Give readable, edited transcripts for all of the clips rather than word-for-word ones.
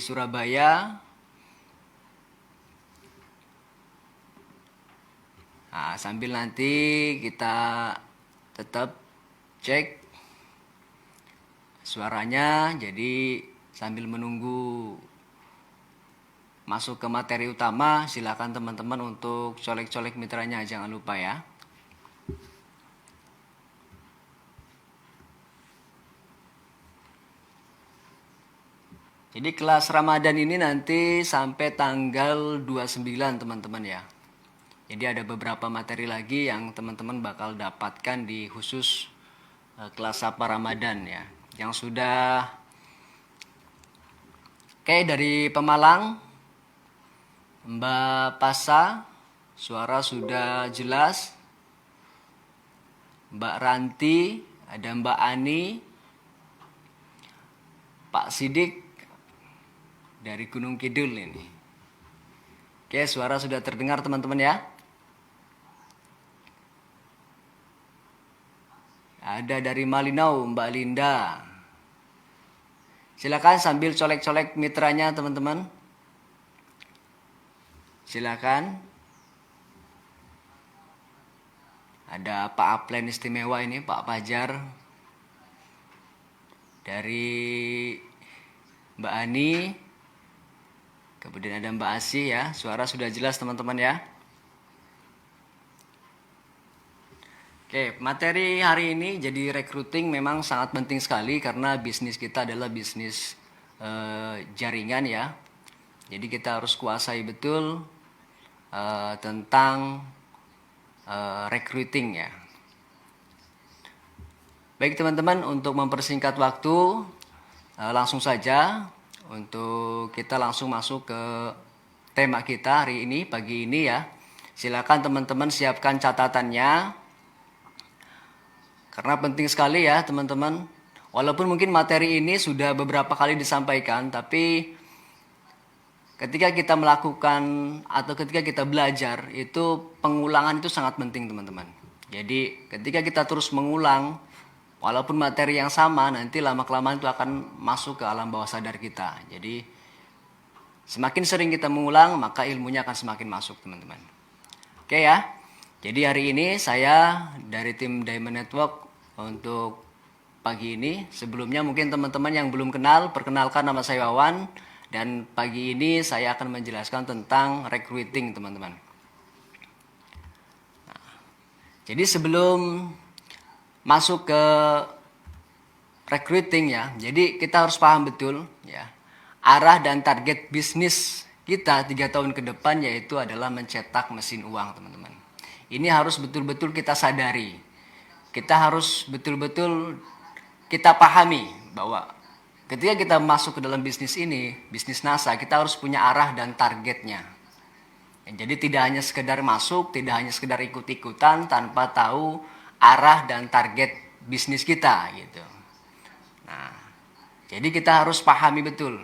Surabaya. Nah, sambil nanti kita tetap cek suaranya, jadi sambil menunggu masuk ke materi utama, silakan teman-teman untuk colek-colek mitranya, jangan lupa ya. Jadi kelas Ramadan ini nanti sampai tanggal 29 teman-teman ya. Jadi ada beberapa materi lagi yang teman-teman bakal dapatkan di khusus kelas Sapa Ramadan ya. Yang sudah dari Pemalang, Mbak Pasa, suara sudah jelas. Mbak Ranti, ada Mbak Ani, Pak Sidik dari Gunung Kidul ini. Oke, suara sudah terdengar teman-teman ya. Ada dari Malinau, Mbak Linda. Silakan sambil colek-colek mitranya teman-teman. Silakan. Ada Pak Aplen istimewa ini, Pak Pajar. Dari Mbak Ani. Kemudian ada Mbak Asih ya. Suara sudah jelas teman-teman ya. Oke, materi hari ini jadi recruiting memang sangat penting sekali karena bisnis kita adalah bisnis jaringan ya. Jadi kita harus kuasai betul tentang recruiting ya. Baik teman-teman, untuk mempersingkat waktu langsung saja untuk kita langsung masuk ke tema kita hari ini, pagi ini ya. Silakan teman-teman siapkan catatannya. Karena penting sekali ya teman-teman. Walaupun mungkin materi ini sudah beberapa kali disampaikan, tapi ketika kita melakukan atau ketika kita belajar, itu pengulangan itu sangat penting teman-teman. Jadi ketika kita terus mengulang, walaupun materi yang sama, nanti lama-kelamaan itu akan masuk ke alam bawah sadar kita. Jadi semakin sering kita mengulang, maka ilmunya akan semakin masuk teman-teman. Oke ya. Jadi hari ini saya dari tim Diamond Network untuk pagi ini. Sebelumnya mungkin teman-teman yang belum kenal, perkenalkan nama saya Wawan. Dan pagi ini saya akan menjelaskan tentang recruiting teman-teman. Nah, jadi sebelum masuk ke recruiting ya, jadi kita harus paham betul ya arah dan target bisnis kita 3 tahun ke depan, yaitu adalah mencetak mesin uang teman-teman. Ini harus betul-betul kita sadari. Kita harus betul-betul kita pahami bahwa ketika kita masuk ke dalam bisnis ini, bisnis NASA, kita harus punya arah dan targetnya. Jadi tidak hanya sekedar masuk, tidak hanya sekedar ikut-ikutan tanpa tahu arah dan target bisnis kita gitu. Nah, jadi kita harus pahami betul.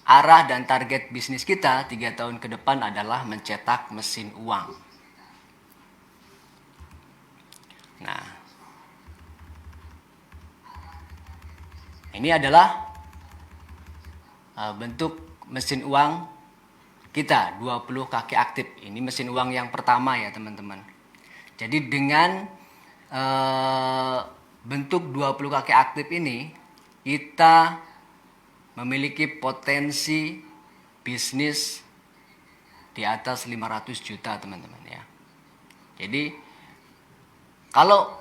Arah dan target bisnis kita 3 tahun ke depan adalah mencetak mesin uang. Nah, ini adalah bentuk mesin uang kita, 20 kaki aktif. Ini mesin uang yang pertama ya teman-teman. Jadi dengan bentuk 20 kaki aktif ini, kita memiliki potensi bisnis di atas 500 juta teman-teman ya. Jadi kalau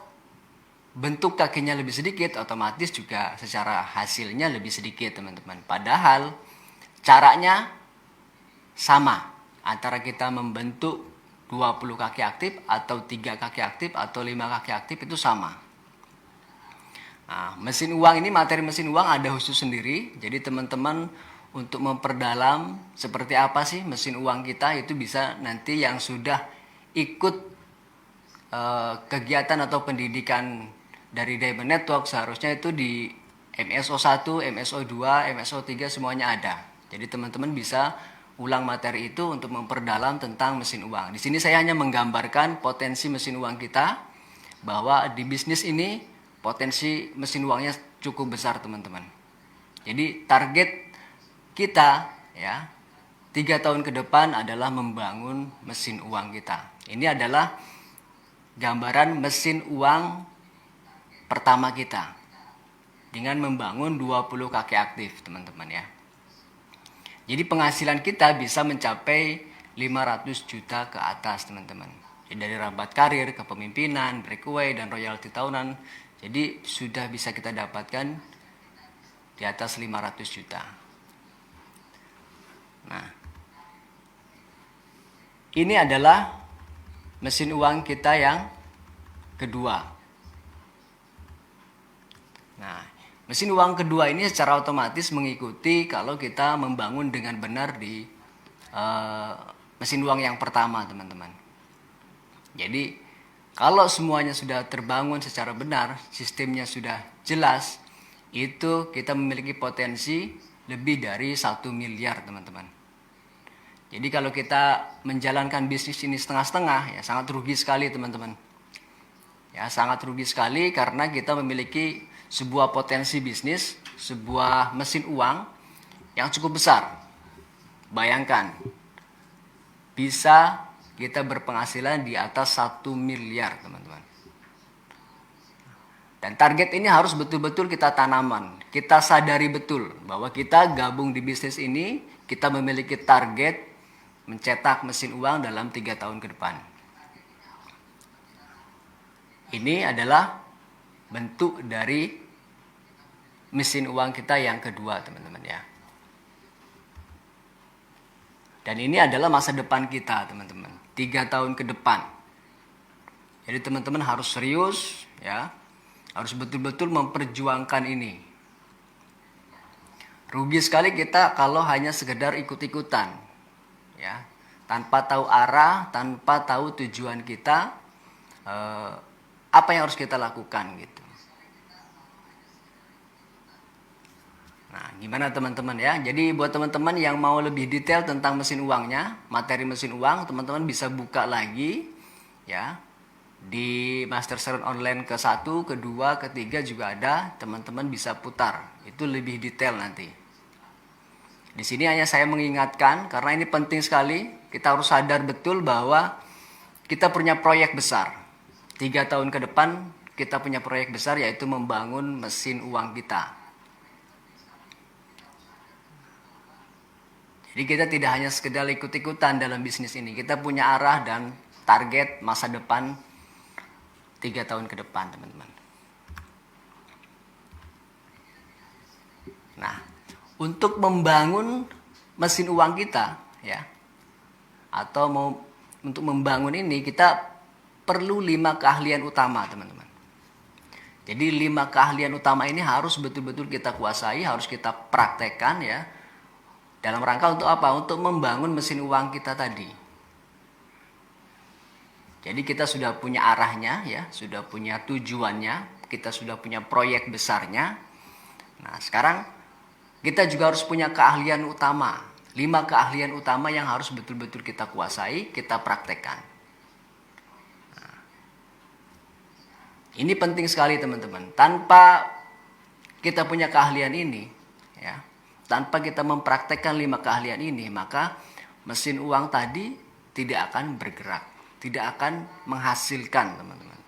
bentuk kakinya lebih sedikit, otomatis juga secara hasilnya lebih sedikit teman-teman. Padahal caranya sama antara kita membentuk 20 kaki aktif atau 3 kaki aktif atau 5 kaki aktif, itu sama. Nah, mesin uang ini, materi mesin uang ada khusus sendiri. Jadi teman-teman untuk memperdalam seperti apa sih mesin uang kita, itu bisa nanti yang sudah ikut kegiatan atau pendidikan dari Diamond Network, seharusnya itu di MSO 1, MSO 2, MSO 3 semuanya ada. Jadi teman-teman bisa ulang materi itu untuk memperdalam tentang mesin uang. Di sini saya hanya menggambarkan potensi mesin uang kita, bahwa di bisnis ini potensi mesin uangnya cukup besar teman-teman. Jadi target kita ya 3 tahun ke depan adalah membangun mesin uang kita. Ini adalah gambaran mesin uang pertama kita dengan membangun 20 kaki aktif, teman-teman ya. Jadi penghasilan kita bisa mencapai 500 juta ke atas, teman-teman. Jadi dari rabat karir, kepemimpinan, breakaway, dan royalti tahunan. Jadi sudah bisa kita dapatkan di atas 500 juta. Nah, ini adalah mesin uang kita yang kedua. Nah, mesin uang kedua ini secara otomatis mengikuti kalau kita membangun dengan benar di mesin uang yang pertama, teman-teman. Jadi, kalau semuanya sudah terbangun secara benar, sistemnya sudah jelas, itu kita memiliki potensi lebih dari 1 miliar, teman-teman. Jadi kalau kita menjalankan bisnis ini setengah-setengah, ya sangat rugi sekali, teman-teman. Ya, sangat rugi sekali karena kita memiliki sebuah potensi bisnis, sebuah mesin uang yang cukup besar. Bayangkan, bisa kita berpenghasilan di atas 1 miliar, teman-teman. Dan target ini harus betul-betul kita tanaman. Kita sadari betul bahwa kita gabung di bisnis ini, kita memiliki target mencetak mesin uang dalam 3 tahun ke depan. Ini adalah bentuk dari mesin uang kita yang kedua, teman-teman ya. Dan ini adalah masa depan kita, teman-teman. 3 tahun ke depan. Jadi teman-teman harus serius ya. Harus betul-betul memperjuangkan ini. Rugi sekali kita kalau hanya sekedar ikut-ikutan. Ya, tanpa tahu arah, tanpa tahu tujuan kita, apa yang harus kita lakukan gitu. Nah, gimana teman-teman ya? Jadi buat teman-teman yang mau lebih detail tentang mesin uangnya, materi mesin uang, teman-teman bisa buka lagi ya. Di Master Salon Online ke-1, ke-2, ke-3 juga ada, teman-teman bisa putar. Itu lebih detail nanti. Di sini hanya saya mengingatkan karena ini penting sekali. Kita harus sadar betul bahwa kita punya proyek besar. 3 tahun ke depan kita punya proyek besar yaitu membangun mesin uang kita. Jadi kita tidak hanya sekedar ikut-ikutan dalam bisnis ini. Kita punya arah dan target masa depan 3 tahun ke depan, teman-teman. Nah, untuk membangun mesin uang kita ya, atau untuk membangun ini kita perlu 5 keahlian utama, teman-teman. Jadi 5 keahlian utama ini harus betul-betul kita kuasai, harus kita praktekkan ya. Dalam rangka untuk apa? Untuk membangun mesin uang kita tadi. Jadi kita sudah punya arahnya ya, sudah punya tujuannya, kita sudah punya proyek besarnya. Nah, sekarang kita juga harus punya keahlian utama. 5 keahlian utama yang harus betul-betul kita kuasai, kita praktekkan. Nah, ini penting sekali, teman-teman. Tanpa kita punya keahlian ini, ya, tanpa kita mempraktekkan 5 keahlian ini, maka mesin uang tadi tidak akan bergerak, tidak akan menghasilkan, teman-teman.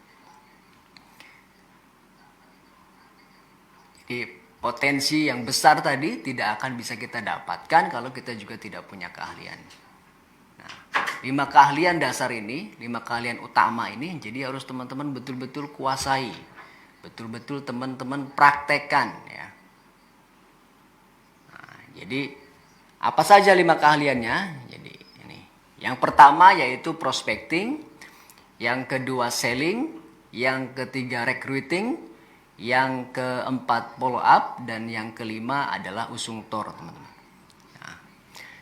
Jadi potensi yang besar tadi tidak akan bisa kita dapatkan kalau kita juga tidak punya keahlian. Nah, 5 keahlian dasar ini, 5 keahlian utama ini, jadi harus teman-teman betul-betul kuasai. Betul-betul teman-teman praktekkan ya. Nah, jadi apa saja 5 keahliannya? Jadi ini. Yang pertama yaitu prospecting, yang kedua selling, yang ketiga recruiting, yang keempat follow up, dan yang kelima adalah usung tor, teman-teman. Nah,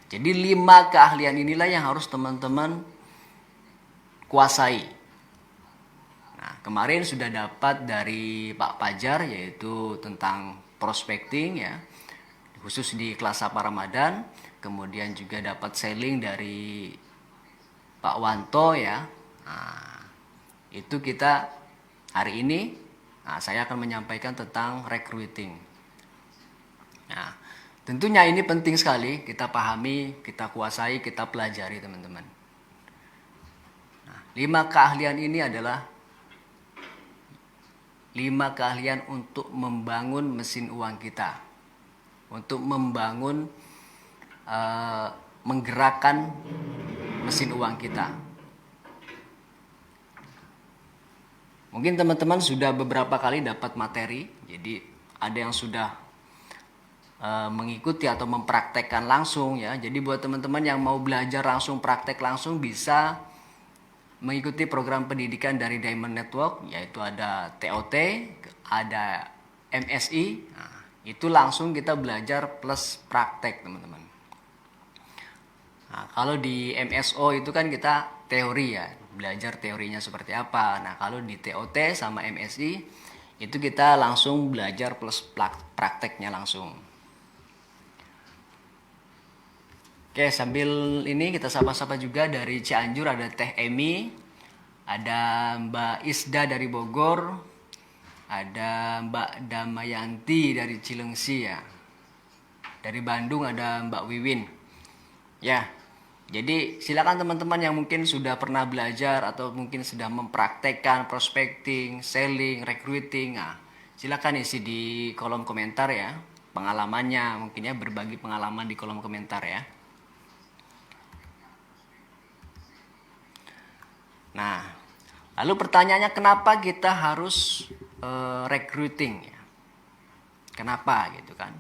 jadi 5 keahlian inilah yang harus teman-teman kuasai. Nah, kemarin sudah dapat dari Pak Pajar yaitu tentang prospecting ya, khusus di kelas Sapa Ramadan. Kemudian juga dapat selling dari Pak Wanto ya. Nah, itu kita hari ini saya akan menyampaikan tentang recruiting. Nah, Tentunya ini penting sekali kita pahami, kita kuasai, kita pelajari teman-teman. Nah, 5 keahlian ini adalah 5 keahlian untuk membangun mesin uang kita. Untuk membangun, menggerakkan mesin uang kita. Mungkin teman-teman sudah beberapa kali dapat materi, jadi ada yang sudah mengikuti atau mempraktekkan langsung ya. Jadi buat teman-teman yang mau belajar langsung, praktek langsung, bisa mengikuti program pendidikan dari Diamond Network, yaitu ada TOT, ada MSI. Nah, itu langsung kita belajar plus praktek teman-teman. Nah, kalau di MSO itu kan kita teori ya, belajar teorinya seperti apa. Nah, kalau di TOT sama MSI itu kita langsung belajar plus prakteknya langsung. Oke, sambil ini kita sapa-sapa juga dari Cianjur, ada Teh Emi, ada Mbak Isda dari Bogor, ada Mbak Damayanti dari Cilengsi ya. Dari Bandung ada Mbak Wiwin. Ya. Jadi silakan teman-teman yang mungkin sudah pernah belajar atau mungkin sudah mempraktekkan prospecting, selling, recruiting. Nah, silakan isi di kolom komentar ya pengalamannya, mungkin ya berbagi pengalaman di kolom komentar ya. Nah, lalu pertanyaannya kenapa kita harus recruiting ya? Kenapa gitu kan?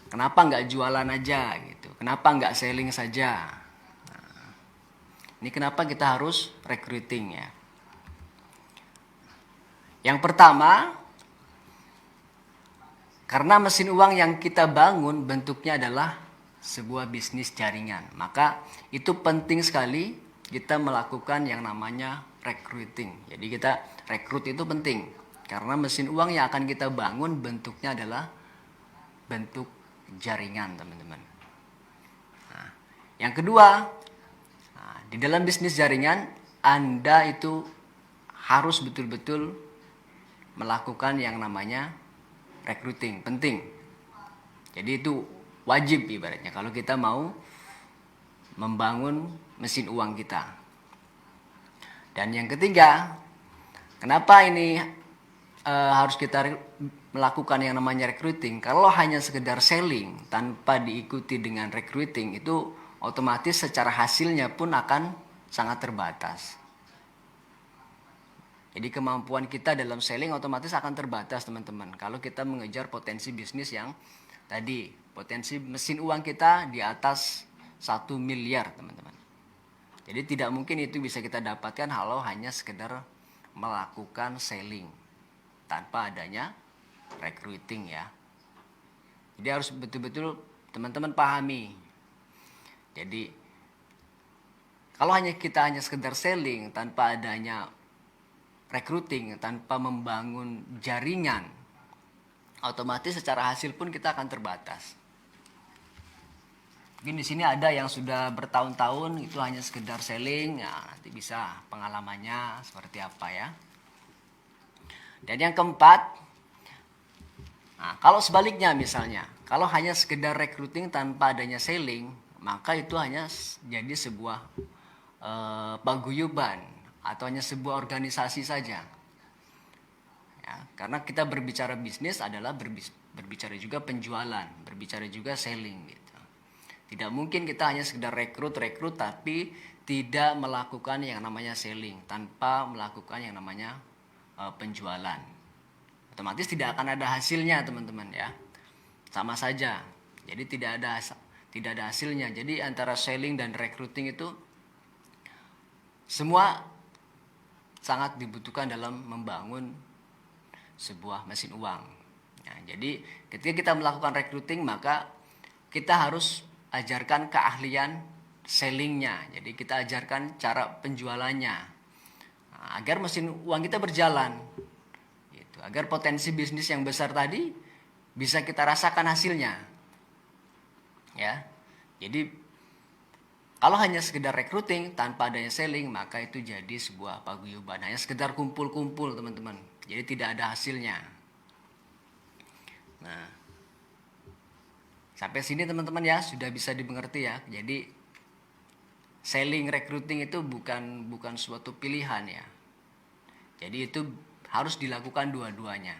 Kenapa nggak jualan aja gitu? Kenapa nggak selling saja? Nah, ini kenapa kita harus recruiting ya? Yang pertama, karena mesin uang yang kita bangun bentuknya adalah sebuah bisnis jaringan. Maka itu penting sekali kita melakukan yang namanya recruiting. Jadi kita rekrut itu penting. Karena mesin uang yang akan kita bangun bentuknya adalah bentuk jaringan teman-teman. Nah, yang kedua, di dalam bisnis jaringan Anda itu harus betul-betul melakukan yang namanya recruiting, penting. Jadi itu wajib ibaratnya kalau kita mau membangun mesin uang kita. Dan yang ketiga, kenapa ini harus kita melakukan yang namanya recruiting? Kalau hanya sekedar selling tanpa diikuti dengan recruiting, itu otomatis secara hasilnya pun akan sangat terbatas. Jadi kemampuan kita dalam selling otomatis akan terbatas teman-teman. Kalau kita mengejar potensi bisnis yang tadi, potensi mesin uang kita di atas 1 miliar teman-teman. Jadi tidak mungkin itu bisa kita dapatkan kalau hanya sekedar melakukan selling tanpa adanya recruiting ya. Jadi harus betul-betul teman-teman pahami. Jadi kalau kita hanya sekedar selling tanpa adanya recruiting, tanpa membangun jaringan, otomatis secara hasil pun kita akan terbatas. Mungkin di sini ada yang sudah bertahun-tahun itu hanya sekedar selling, ya nanti bisa pengalamannya seperti apa ya. Dan yang keempat, nah, kalau sebaliknya misalnya, kalau hanya sekedar recruiting tanpa adanya selling, maka itu hanya jadi sebuah paguyuban atau hanya sebuah organisasi saja. Ya, karena kita berbicara bisnis adalah berbicara juga penjualan, berbicara juga selling gitu. Tidak mungkin kita hanya sekedar rekrut tapi tidak melakukan yang namanya selling, tanpa melakukan yang namanya penjualan. Otomatis tidak akan ada hasilnya teman-teman ya. Sama saja. Jadi tidak ada hasilnya. Jadi antara selling dan recruiting itu semua sangat dibutuhkan dalam membangun sebuah mesin uang. Nah, jadi ketika kita melakukan recruiting maka kita harus ajarkan keahlian sellingnya. Jadi kita ajarkan cara penjualannya agar mesin uang kita berjalan. Gitu. Agar potensi bisnis yang besar tadi bisa kita rasakan hasilnya. Ya. Jadi kalau hanya sekedar recruiting tanpa adanya selling maka itu jadi sebuah paguyuban. Hanya sekedar kumpul-kumpul teman-teman. Jadi tidak ada hasilnya. Nah, Sampai sini teman-teman ya, sudah bisa dimengerti ya. Jadi selling recruiting itu bukan suatu pilihan ya. Jadi itu harus dilakukan dua-duanya.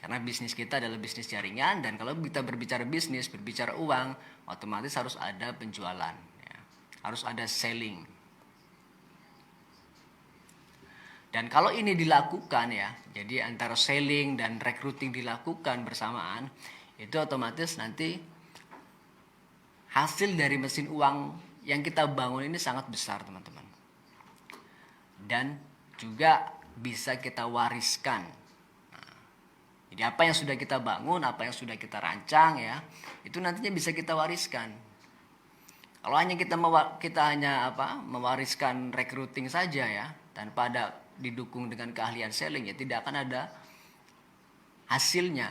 Karena bisnis kita adalah bisnis jaringan, dan kalau kita berbicara bisnis, berbicara uang, otomatis harus ada penjualan ya. Harus ada selling. Dan kalau ini dilakukan ya, jadi antara selling dan recruiting dilakukan bersamaan, itu otomatis nanti hasil dari mesin uang yang kita bangun ini sangat besar teman-teman. Dan juga bisa kita wariskan. Nah, jadi apa yang sudah kita bangun, apa yang sudah kita rancang ya, itu nantinya bisa kita wariskan. Kalau hanya kita mewariskan recruiting saja ya, tanpa ada didukung dengan keahlian selling, ya tidak akan ada hasilnya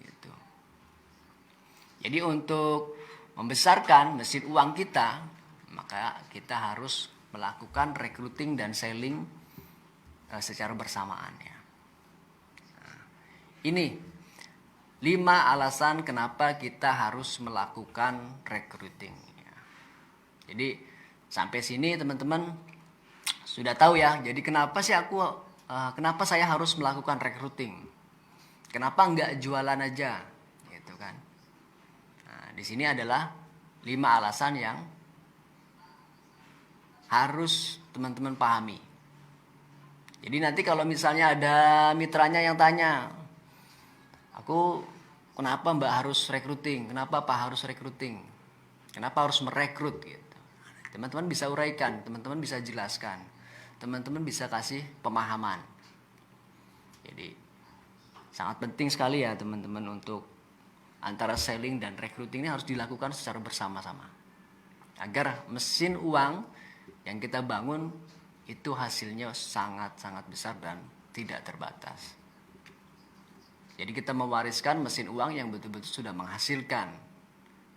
gitu. Jadi untuk membesarkan mesin uang kita, maka kita harus melakukan recruiting dan selling secara bersamaan ya. Nah, ini 5 alasan kenapa kita harus melakukan recruiting ya. Jadi sampai sini teman-teman sudah tahu ya. Jadi kenapa saya harus melakukan recruiting? Kenapa nggak jualan aja gitu kan? Nah, di sini adalah 5 alasan yang harus teman-teman pahami. Jadi nanti kalau misalnya ada mitranya yang tanya, aku kenapa Mbak harus recruiting? Kenapa Pak harus recruiting? Kenapa harus merekrut gitu? Teman-teman bisa uraikan, teman-teman bisa jelaskan, teman-teman bisa kasih pemahaman. Jadi sangat penting sekali ya teman-teman untuk antara selling dan recruiting ini harus dilakukan secara bersama-sama. Agar mesin uang yang kita bangun itu hasilnya sangat-sangat besar dan tidak terbatas. Jadi kita mewariskan mesin uang yang betul-betul sudah menghasilkan.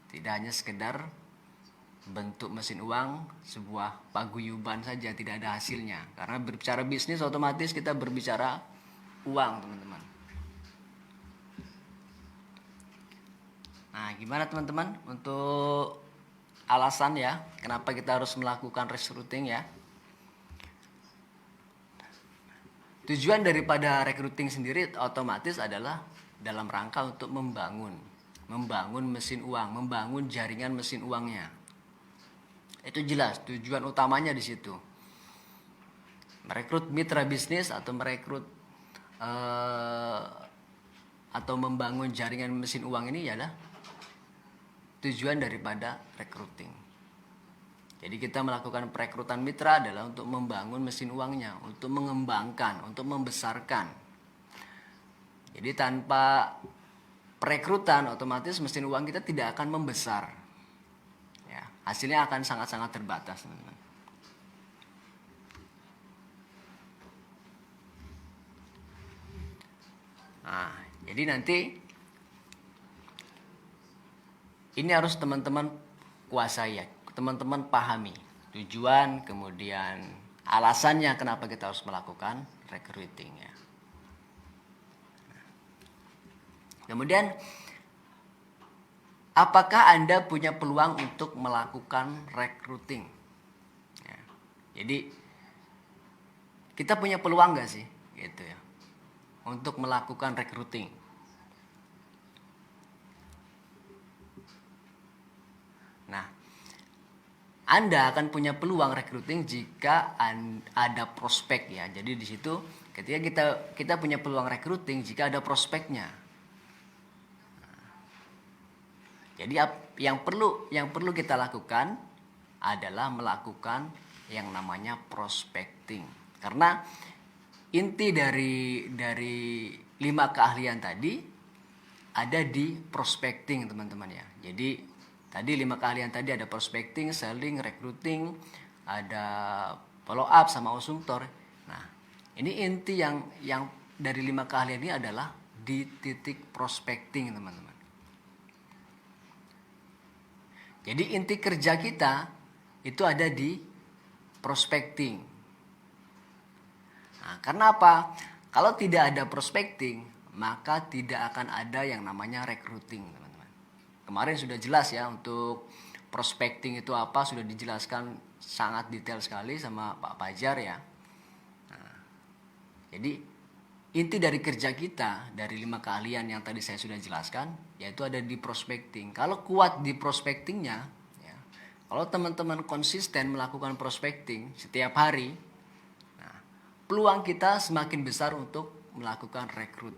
Tidak hanya sekedar bentuk mesin uang sebuah paguyuban saja, tidak ada hasilnya. Karena berbicara bisnis otomatis kita berbicara uang teman-teman. Nah gimana teman-teman untuk alasan ya kenapa kita harus melakukan recruiting ya. Tujuan daripada recruiting sendiri otomatis adalah dalam rangka untuk membangun mesin uang, membangun jaringan mesin uangnya. Itu jelas tujuan utamanya di situ. Merekrut mitra bisnis atau merekrut atau membangun jaringan mesin uang ini adalah tujuan daripada recruiting. Jadi kita melakukan perekrutan mitra adalah untuk membangun mesin uangnya, untuk mengembangkan, untuk membesarkan. Jadi tanpa perekrutan otomatis mesin uang kita tidak akan membesar. Ya, hasilnya akan sangat-sangat terbatas, teman-teman. Nah, jadi nanti ini harus teman-teman kuasai ya. Teman-teman pahami tujuan, kemudian alasannya kenapa kita harus melakukan recruiting ya. Kemudian apakah Anda punya peluang untuk melakukan recruiting? Ya. Jadi kita punya peluang nggak sih gitu ya untuk melakukan recruiting? Nah, Anda akan punya peluang recruiting jika ada prospek ya. Jadi di situ ketika kita punya peluang recruiting jika ada prospeknya. Jadi yang perlu kita lakukan adalah melakukan yang namanya prospecting. Karena inti dari 5 keahlian tadi ada di prospecting teman-teman ya. Jadi tadi 5 keahlian tadi ada prospecting, selling, recruiting, ada follow up sama osungtor. Nah, ini inti yang dari 5 keahlian ini adalah di titik prospecting, teman-teman. Jadi inti kerja kita itu ada di prospecting. Nah, karena apa? Kalau tidak ada prospecting, maka tidak akan ada yang namanya recruiting, teman-teman. Kemarin sudah jelas ya, untuk prospecting itu apa sudah dijelaskan sangat detail sekali sama Pak Fajar ya. Nah, jadi inti dari kerja kita dari 5 keahlian yang tadi saya sudah jelaskan yaitu ada di prospecting. Kalau kuat di prospectingnya, ya, kalau teman-teman konsisten melakukan prospecting setiap hari, nah, peluang kita semakin besar untuk melakukan rekrut.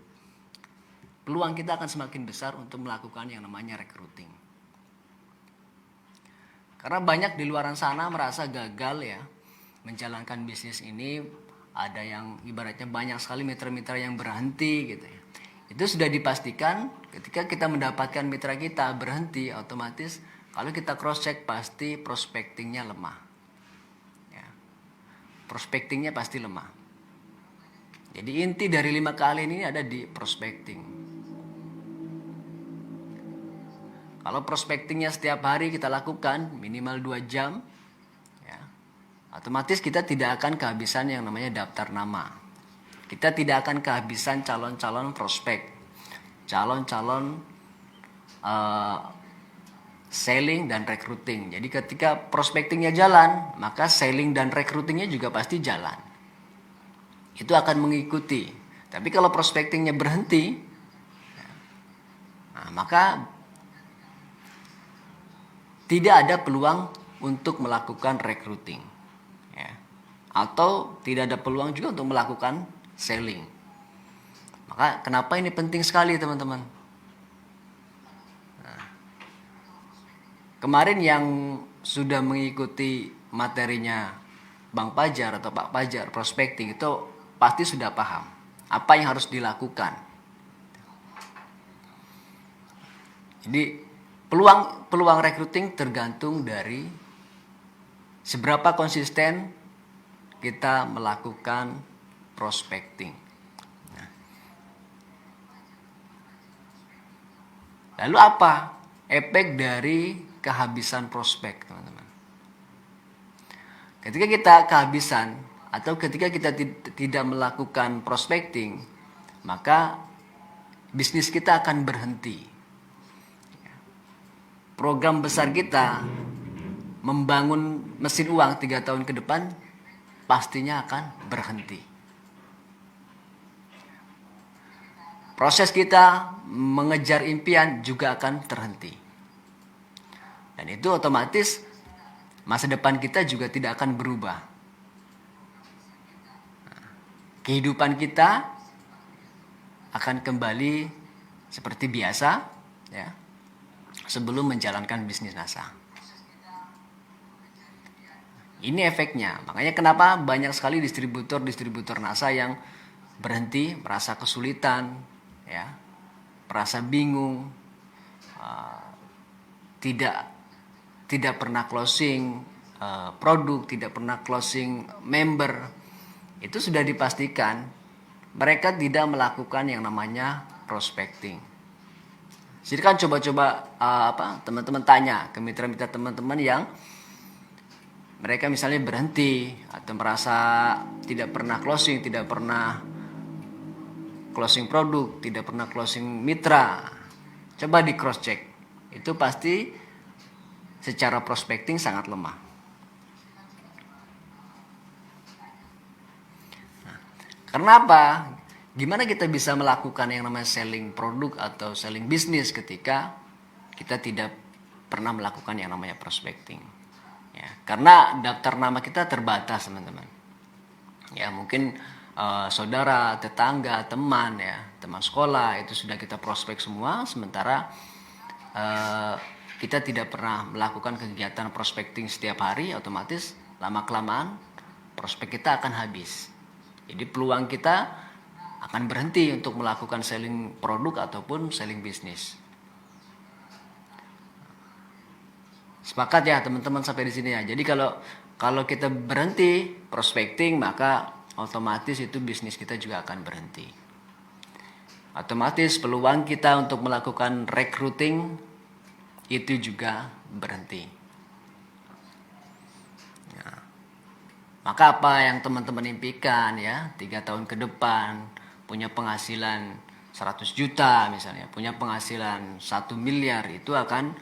Peluang kita akan semakin besar untuk melakukan yang namanya recruiting. Karena banyak di luar sana merasa gagal ya menjalankan bisnis ini, ada yang ibaratnya banyak sekali mitra-mitra yang berhenti gitu ya. Itu sudah dipastikan ketika kita mendapatkan mitra kita berhenti, otomatis kalau kita cross check pasti prospectingnya lemah. Ya. Prospectingnya pasti lemah. Jadi inti dari 5 keahlian ini ada di prospecting. Kalau prospectingnya setiap hari kita lakukan minimal 2 jam, ya, otomatis kita tidak akan kehabisan yang namanya daftar nama. Kita tidak akan kehabisan calon-calon prospek, calon-calon selling dan recruiting. Jadi ketika prospectingnya jalan, maka selling dan recruitingnya juga pasti jalan. Itu akan mengikuti. Tapi kalau prospectingnya berhenti, nah, maka tidak ada peluang untuk melakukan recruiting, ya. Atau tidak ada peluang juga untuk melakukan selling. Maka kenapa ini penting sekali teman-teman. Nah, kemarin yang sudah mengikuti materinya Bang Fajar atau Pak Fajar prospecting itu pasti sudah paham apa yang harus dilakukan. Jadi peluang recruiting tergantung dari seberapa konsisten kita melakukan prospecting. Nah, lalu apa efek dari kehabisan prospek, teman-teman? Ketika kita kehabisan atau ketika kita tidak melakukan prospecting, maka bisnis kita akan berhenti. Program besar kita membangun mesin uang 3 tahun ke depan pastinya akan berhenti. Proses kita mengejar impian juga akan terhenti. Dan itu otomatis masa depan kita juga tidak akan berubah. Kehidupan kita akan kembali seperti biasa, ya, sebelum menjalankan bisnis NASA. Ini efeknya. Makanya kenapa banyak sekali distributor NASA yang berhenti, merasa kesulitan, ya, merasa bingung, tidak pernah closing produk, tidak pernah closing member. Itu sudah dipastikan mereka tidak melakukan yang namanya prospecting. Jadi kan coba-coba teman-teman tanya ke mitra-mitra teman-teman yang mereka misalnya berhenti atau merasa tidak pernah closing, tidak pernah closing produk, tidak pernah closing mitra. Coba di cross check. Itu pasti secara prospecting sangat lemah. Nah, karena apa? Gimana kita bisa melakukan yang namanya selling produk atau selling bisnis ketika kita tidak pernah melakukan yang namanya prospecting? Ya, karena daftar nama kita terbatas, teman-teman. Ya, mungkin saudara, tetangga, teman, ya, teman sekolah itu sudah kita prospek semua, sementara kita tidak pernah melakukan kegiatan prospecting setiap hari, otomatis lama-kelamaan prospek kita akan habis. Jadi peluang kita akan berhenti untuk melakukan selling produk ataupun selling bisnis. Sepakat ya teman-teman sampai di sini ya. Jadi kalau kita berhenti prospecting, maka otomatis itu bisnis kita juga akan berhenti. Otomatis peluang kita untuk melakukan recruiting itu juga berhenti. Nah, maka apa yang teman-teman impikan ya, 3 tahun ke depan punya penghasilan 100 juta misalnya, punya penghasilan 1 miliar, itu akan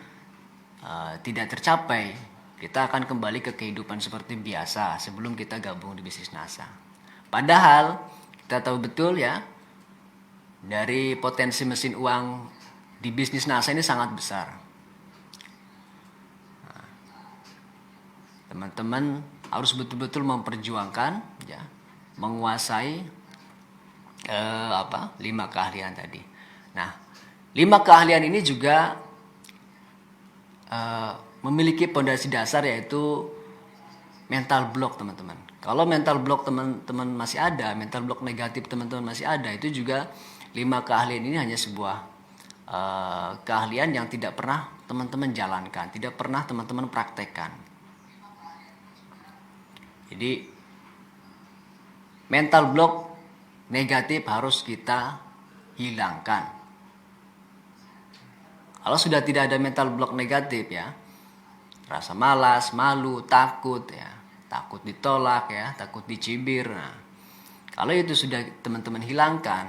tidak tercapai. Kita akan kembali ke kehidupan seperti biasa sebelum kita gabung di bisnis NASA. Padahal kita tahu betul ya, dari potensi mesin uang di bisnis NASA ini sangat besar. Teman-teman harus betul-betul memperjuangkan ya, menguasai 5 keahlian tadi. Nah, 5 keahlian ini juga memiliki pondasi dasar, yaitu mental block, teman-teman. Kalau mental block teman-teman masih ada, mental block negatif teman-teman masih ada, itu juga 5 keahlian ini hanya sebuah keahlian yang tidak pernah teman-teman jalankan, tidak pernah teman-teman praktekkan. Jadi mental block negatif harus kita hilangkan. Kalau sudah tidak ada mental block negatif ya, rasa malas, malu, takut ya, takut ditolak ya, takut dicibir. Nah, kalau itu sudah teman-teman hilangkan,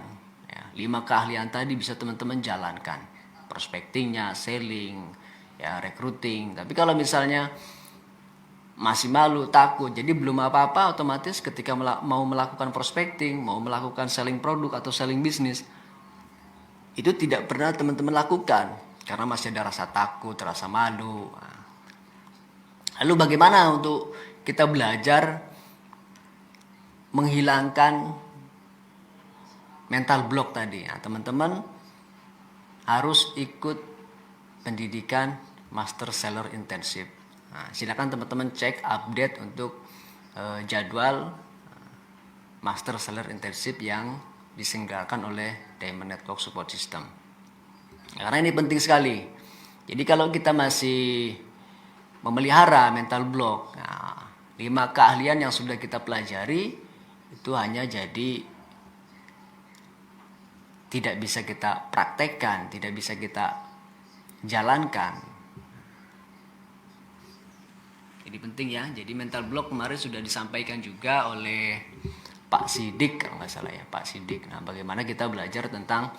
ya, 5 keahlian tadi bisa teman-teman jalankan. Prospectingnya, selling, ya, recruiting. Tapi kalau misalnya masih malu, takut, jadi belum apa-apa, otomatis ketika mau melakukan prospecting, mau melakukan selling produk atau selling bisnis, itu tidak pernah teman-teman lakukan karena masih ada rasa takut, rasa malu. Lalu bagaimana untuk kita belajar menghilangkan mental block tadi? Nah, teman-teman harus ikut pendidikan Master Seller Internship. Nah, silakan teman-teman cek update untuk jadwal Master Seller Internship yang diselenggarakan oleh Diamond Network Support System. Karena ini penting sekali. Jadi kalau kita masih memelihara mental block, nah, 5 keahlian yang sudah kita pelajari itu hanya jadi tidak bisa kita praktekkan, tidak bisa kita jalankan. Jadi penting ya. Jadi mental block kemarin sudah disampaikan juga oleh Pak Sidik, kalau nggak salah ya, Pak Sidik. Nah, bagaimana kita belajar tentang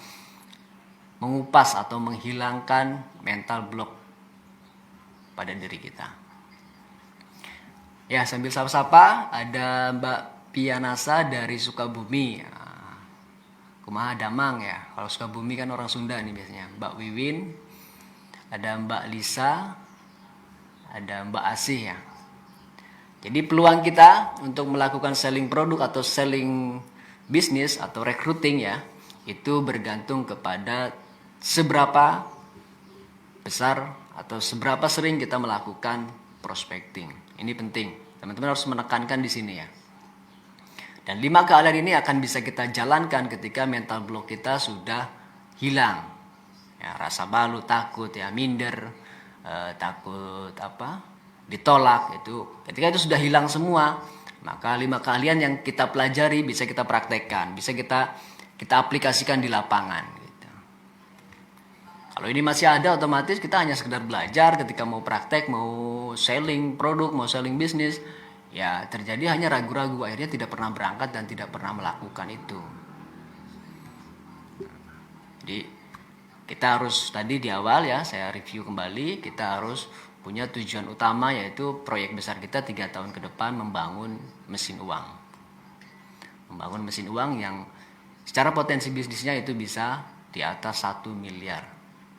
mengupas atau menghilangkan mental block pada diri kita. Ya, sambil sapa-sapa, ada Mbak Pianasa dari Sukabumi. Kumaha Damang ya. Kalau Sukabumi kan orang Sunda nih biasanya. Mbak Wiwin, ada Mbak Lisa, ada Mbak Asih ya. Jadi peluang kita untuk melakukan selling produk atau selling bisnis atau recruiting ya, itu bergantung kepada seberapa besar atau seberapa sering kita melakukan prospecting. Ini penting. Teman-teman harus menekankan di sini ya. Dan 5 keahlian ini akan bisa kita jalankan ketika mental block kita sudah hilang. Ya, rasa malu, takut ya, minder, takut ditolak itu. Ketika itu sudah hilang semua, maka 5 keahlian yang kita pelajari bisa kita praktekkan, bisa kita aplikasikan di lapangan gitu. Kalau ini masih ada, otomatis kita hanya sekedar belajar. Ketika mau praktek, mau selling produk, mau selling bisnis, ya terjadi hanya ragu-ragu, akhirnya tidak pernah berangkat dan tidak pernah melakukan itu. Jadi kita harus, tadi di awal ya saya review kembali, kita harus punya tujuan utama, yaitu proyek besar kita 3 tahun ke depan membangun mesin uang. Membangun mesin uang yang secara potensi bisnisnya itu bisa di atas 1 miliar.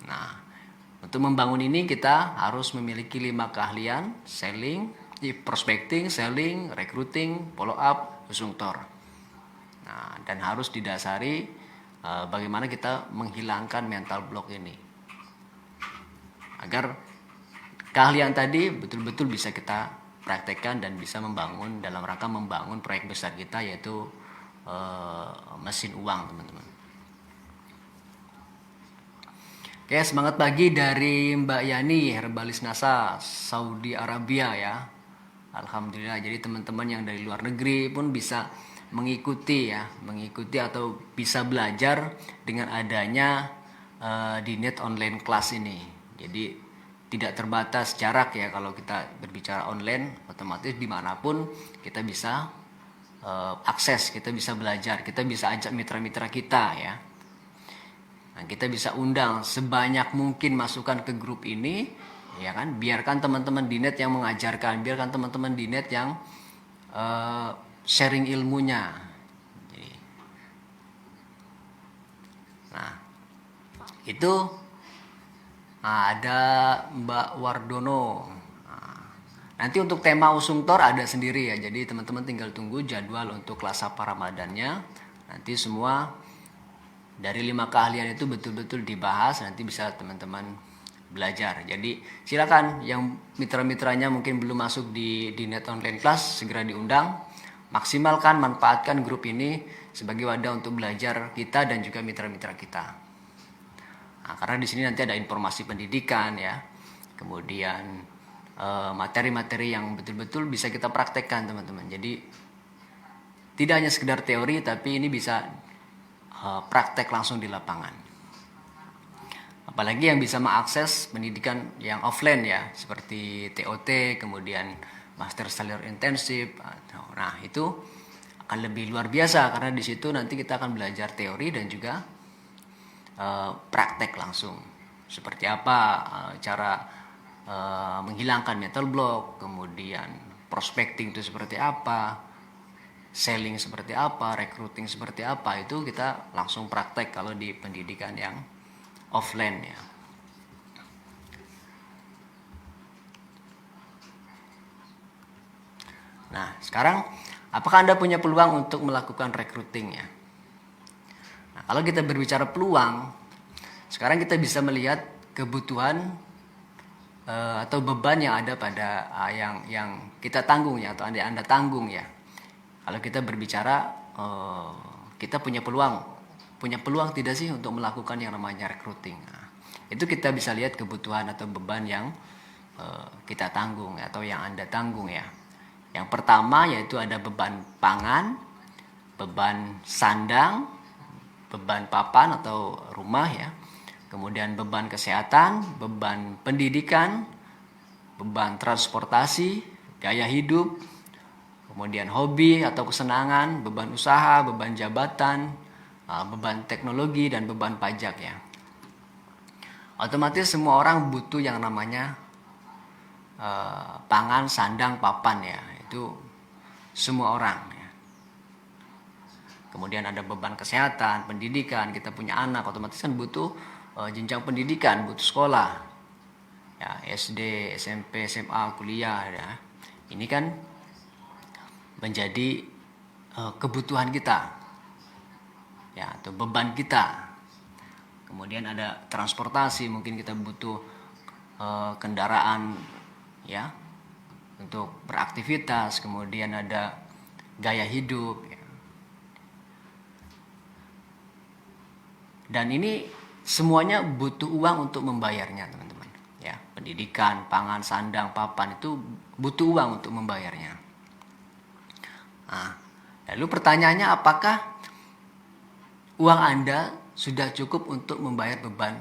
Nah, untuk membangun ini kita harus memiliki 5 keahlian: selling, prospecting, selling, recruiting, follow up, usung tor. Nah, dan harus didasari bagaimana kita menghilangkan mental block ini, agar keahlian tadi betul-betul bisa kita praktekkan dan bisa membangun dalam rangka membangun proyek besar kita, yaitu mesin uang, teman-teman. Oke, semangat pagi dari Mbak Yani, herbalis NASA Saudi Arabia ya. Alhamdulillah. Jadi teman-teman yang dari luar negeri pun bisa mengikuti atau bisa belajar dengan adanya di net online class ini. Jadi tidak terbatas jarak ya. Kalau kita berbicara online, otomatis dimanapun kita bisa akses, kita bisa belajar, kita bisa ajak mitra-mitra kita ya. Nah, kita bisa undang sebanyak mungkin masukan ke grup ini, ya kan? Biarkan teman-teman di net yang mengajarkan, biarkan teman-teman di net yang sharing ilmunya. Jadi, nah, itu ada Mbak Wardono. Nah, nanti untuk tema Usung Tor ada sendiri ya. Jadi teman-teman tinggal tunggu jadwal untuk kelas apa Ramadannya. Nanti semua dari 5 keahlian itu betul-betul dibahas, nanti bisa teman-teman belajar. Jadi silakan yang mitra-mitranya mungkin belum masuk di net online class, segera diundang. Maksimalkan, manfaatkan grup ini sebagai wadah untuk belajar kita dan juga mitra-mitra kita. Nah, karena di sini nanti ada informasi pendidikan ya, kemudian materi-materi yang betul-betul bisa kita praktekkan teman-teman. Jadi tidak hanya sekedar teori, tapi ini bisa praktek langsung di lapangan. Apalagi yang bisa mengakses pendidikan yang offline ya, seperti TOT, kemudian Master Seller Internship. Nah, itu akan lebih luar biasa karena di situ nanti kita akan belajar teori dan juga praktek langsung. Seperti apa cara menghilangkan mental block, kemudian prospecting itu seperti apa, selling seperti apa, recruiting seperti apa, itu kita langsung praktek kalau di pendidikan yang offline ya. Nah, sekarang apakah Anda punya peluang untuk melakukan recruiting ya? Nah, kalau kita berbicara peluang, sekarang kita bisa melihat kebutuhan atau beban yang ada pada yang kita tanggung ya, atau Anda tanggung ya. Kalau kita berbicara kita punya peluang tidak sih untuk melakukan yang namanya recruiting. Nah, itu kita bisa lihat kebutuhan atau beban yang kita tanggung atau yang Anda tanggung ya. Yang pertama yaitu ada beban pangan, beban sandang, beban papan atau rumah ya. Kemudian beban kesehatan, beban pendidikan, beban transportasi, gaya hidup, kemudian hobi atau kesenangan, beban usaha, beban jabatan, beban teknologi, dan beban pajak ya. Otomatis semua orang butuh yang namanya pangan, sandang, papan ya. Itu semua orang ya. Kemudian ada beban kesehatan, pendidikan, kita punya anak, otomatis kan butuh jenjang pendidikan, butuh sekolah. Ya, SD, SMP, SMA, kuliah ya. Ini kan menjadi kebutuhan kita ya, atau beban kita. Kemudian ada transportasi, mungkin kita butuh kendaraan ya untuk beraktivitas. Kemudian ada gaya hidup ya. Dan ini semuanya butuh uang untuk membayarnya teman-teman ya. Pendidikan, pangan, sandang, papan itu butuh uang untuk membayarnya. Nah, lalu pertanyaannya, apakah uang Anda sudah cukup untuk membayar beban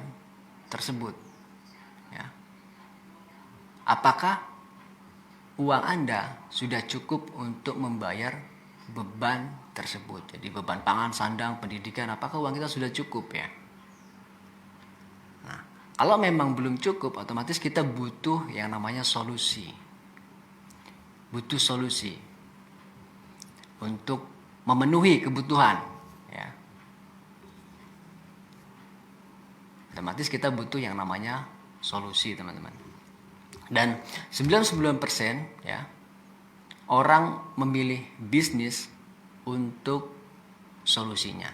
tersebut? Ya. Apakah uang Anda sudah cukup untuk membayar beban tersebut? Jadi beban pangan, sandang, pendidikan, apakah uang kita sudah cukup ya? Nah, kalau memang belum cukup, otomatis kita butuh yang namanya solusi. Butuh solusi untuk memenuhi kebutuhan ya. Otomatis kita butuh yang namanya solusi teman-teman. Dan 99% ya orang memilih bisnis untuk solusinya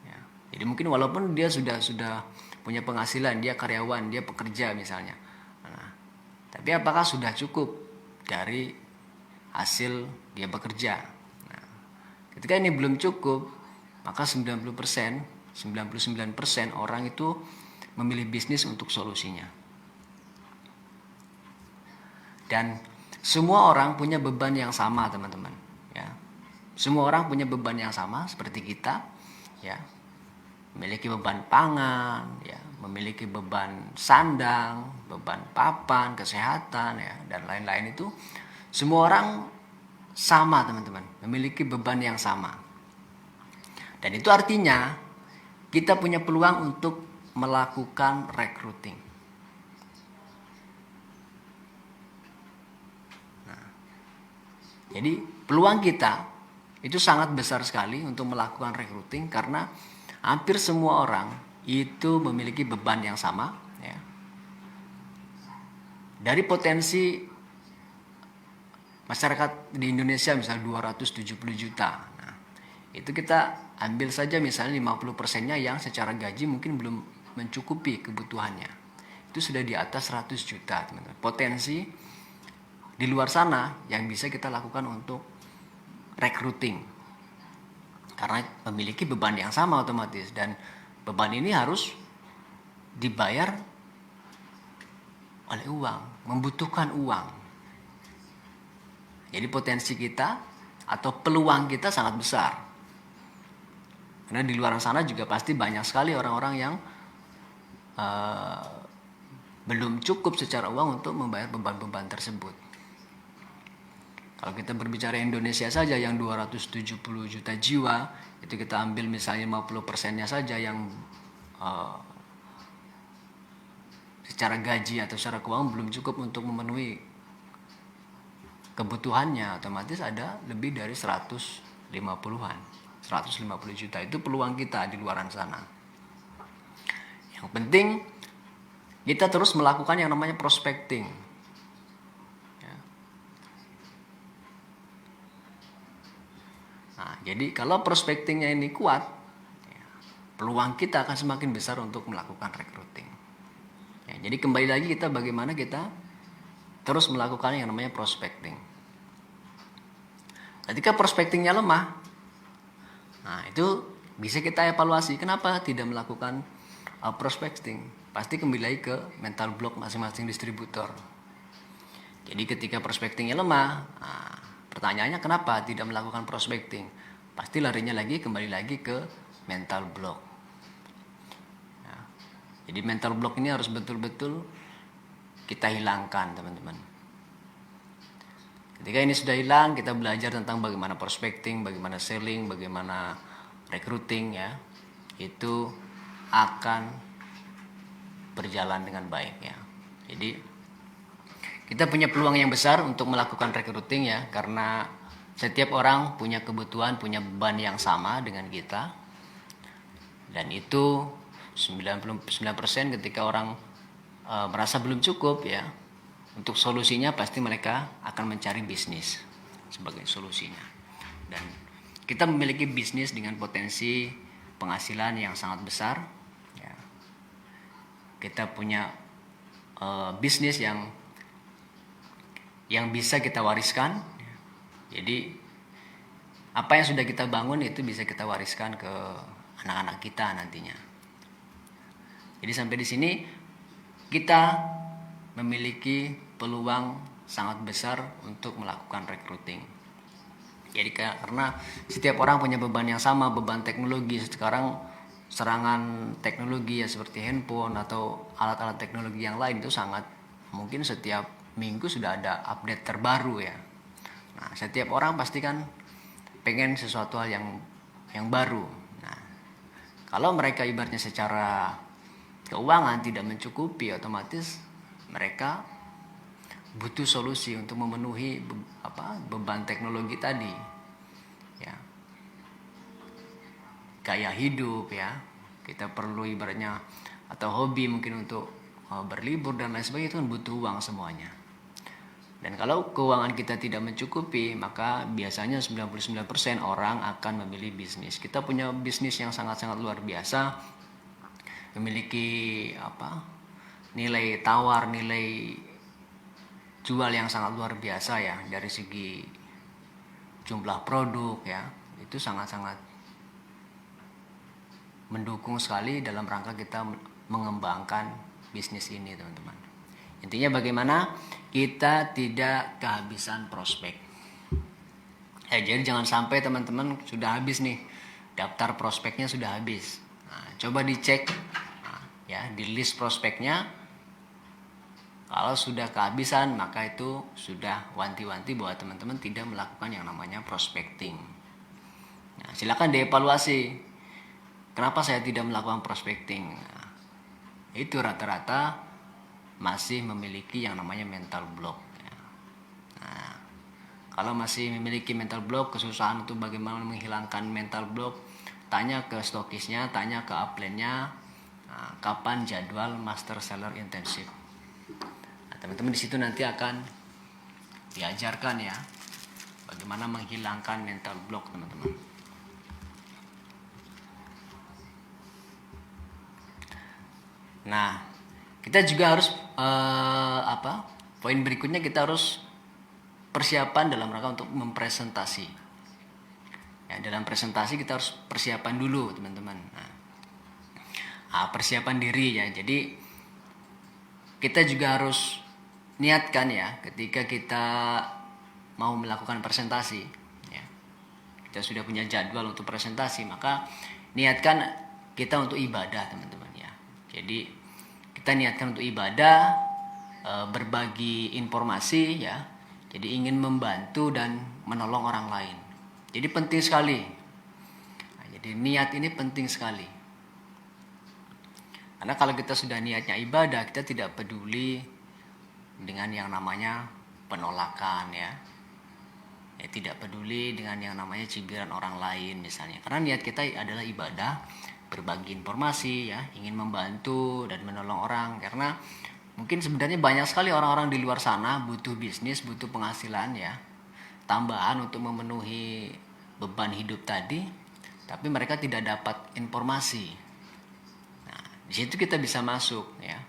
ya. Jadi mungkin walaupun dia sudah punya penghasilan, dia karyawan, dia pekerja misalnya, nah, tapi apakah sudah cukup dari hasil dia bekerja? Ketika ini belum cukup, maka 99% orang itu memilih bisnis untuk solusinya. Dan semua orang punya beban yang sama, teman-teman, ya. Semua orang punya beban yang sama seperti kita, ya. Memiliki beban pangan, ya, memiliki beban sandang, beban papan, kesehatan, ya, dan lain-lain itu semua orang sama teman-teman, memiliki beban yang sama. Dan itu artinya kita punya peluang untuk melakukan recruiting. Nah, jadi peluang kita itu sangat besar sekali untuk melakukan recruiting karena hampir semua orang itu memiliki beban yang sama, ya. Dari potensi masyarakat di Indonesia misalnya 270 juta. Nah, itu kita ambil saja misalnya 50%-nya yang secara gaji mungkin belum mencukupi kebutuhannya. Itu sudah di atas 100 juta, teman-teman. Potensi di luar sana yang bisa kita lakukan untuk recruiting. Karena memiliki beban yang sama otomatis, dan beban ini harus dibayar oleh uang, membutuhkan uang. Jadi potensi kita atau peluang kita sangat besar. Karena di luar sana juga pasti banyak sekali orang-orang yang belum cukup secara uang untuk membayar beban-beban tersebut. Kalau kita berbicara Indonesia saja yang 270 juta jiwa, itu kita ambil misalnya 50%-nya saja yang secara gaji atau secara keuangan belum cukup untuk memenuhi kebutuhannya, otomatis ada lebih dari 150-an. 150 juta itu peluang kita di luar sana. Yang penting kita terus melakukan yang namanya prospecting. Ya. Nah, jadi kalau prospectingnya ini kuat, ya, peluang kita akan semakin besar untuk melakukan recruiting. Ya, jadi kembali lagi kita bagaimana kita terus melakukan yang namanya prospecting. Ketika prospectingnya lemah, nah itu bisa kita evaluasi kenapa tidak melakukan prospecting. Pasti kembali lagi ke mental block masing-masing distributor. Jadi ketika prospectingnya lemah, nah, pertanyaannya kenapa tidak melakukan prospecting? Pasti larinya lagi kembali lagi ke mental block. Nah, jadi mental block ini harus betul-betul kita hilangkan, teman-teman. Ketika ini sudah hilang, kita belajar tentang bagaimana prospecting, bagaimana selling, bagaimana recruiting, ya. Itu akan berjalan dengan baik, ya. Jadi kita punya peluang yang besar untuk melakukan recruiting, ya, karena setiap orang punya kebutuhan, punya beban yang sama dengan kita. Dan itu 99% ketika orang merasa belum cukup, ya, untuk solusinya pasti mereka akan mencari bisnis sebagai solusinya. Dan kita memiliki bisnis dengan potensi penghasilan yang sangat besar, ya. Kita punya bisnis yang bisa kita wariskan. Jadi apa yang sudah kita bangun itu bisa kita wariskan ke anak-anak kita nantinya. Jadi sampai di sini kita memiliki peluang sangat besar untuk melakukan recruiting. Jadi karena setiap orang punya beban yang sama, beban teknologi. Sekarang serangan teknologi ya seperti handphone atau alat-alat teknologi yang lain itu sangat mungkin setiap minggu sudah ada update terbaru, ya. Nah, setiap orang pasti kan pengen sesuatu hal yang baru. Nah, kalau mereka ibaratnya secara keuangan tidak mencukupi, otomatis mereka butuh solusi untuk memenuhi beban teknologi tadi, ya. Gaya hidup, ya, kita perlu ibaratnya atau hobi mungkin untuk berlibur dan lain sebagainya, itu kan butuh uang semuanya. Dan kalau keuangan kita tidak mencukupi, maka biasanya 99% orang akan memilih bisnis. Kita punya bisnis yang sangat-sangat luar biasa, memiliki nilai tawar, nilai jual yang sangat luar biasa, ya, dari segi jumlah produk, ya, itu sangat-sangat mendukung sekali dalam rangka kita mengembangkan bisnis ini, teman-teman. Intinya bagaimana kita tidak kehabisan prospek. Jadi jangan sampai teman-teman sudah habis nih, daftar prospeknya sudah habis. Nah, coba dicek, ya, di list prospeknya. Kalau sudah kehabisan, maka itu sudah wanti-wanti bahwa teman-teman tidak melakukan yang namanya prospecting. Nah, silakan dievaluasi. kenapa saya tidak melakukan prospecting? Nah, itu rata-rata masih memiliki yang namanya mental block. Ya. Nah, kalau masih memiliki mental block, kesusahan untuk bagaimana menghilangkan mental block, tanya ke stokisnya, tanya ke upline-nya, nah, kapan jadwal master seller intensif. Nah, teman-teman di situ nanti akan diajarkan ya bagaimana menghilangkan mental block, teman-teman. Nah, kita juga harus poin berikutnya kita harus persiapan dalam rangka untuk mempresentasi. Ya, dalam presentasi kita harus persiapan dulu, teman-teman. Nah, persiapan diri ya. Jadi kita juga harus niatkan ya ketika kita mau melakukan presentasi. Ya, kita sudah punya jadwal untuk presentasi, maka niatkan kita untuk ibadah, teman-teman ya. Jadi kita niatkan untuk ibadah, berbagi informasi ya. Jadi ingin membantu dan menolong orang lain. Jadi penting sekali. Nah, jadi niat ini penting sekali. Karena kalau kita sudah niatnya ibadah, kita tidak peduli dengan yang namanya penolakan ya. Ya, tidak peduli dengan yang namanya cibiran orang lain misalnya. Karena niat kita adalah ibadah, berbagi informasi ya, ingin membantu dan menolong orang. Karena mungkin sebenarnya banyak sekali orang-orang di luar sana butuh bisnis, butuh penghasilan ya, tambahan untuk memenuhi beban hidup tadi, tapi mereka tidak dapat informasi. Nah, di situ kita bisa masuk ya.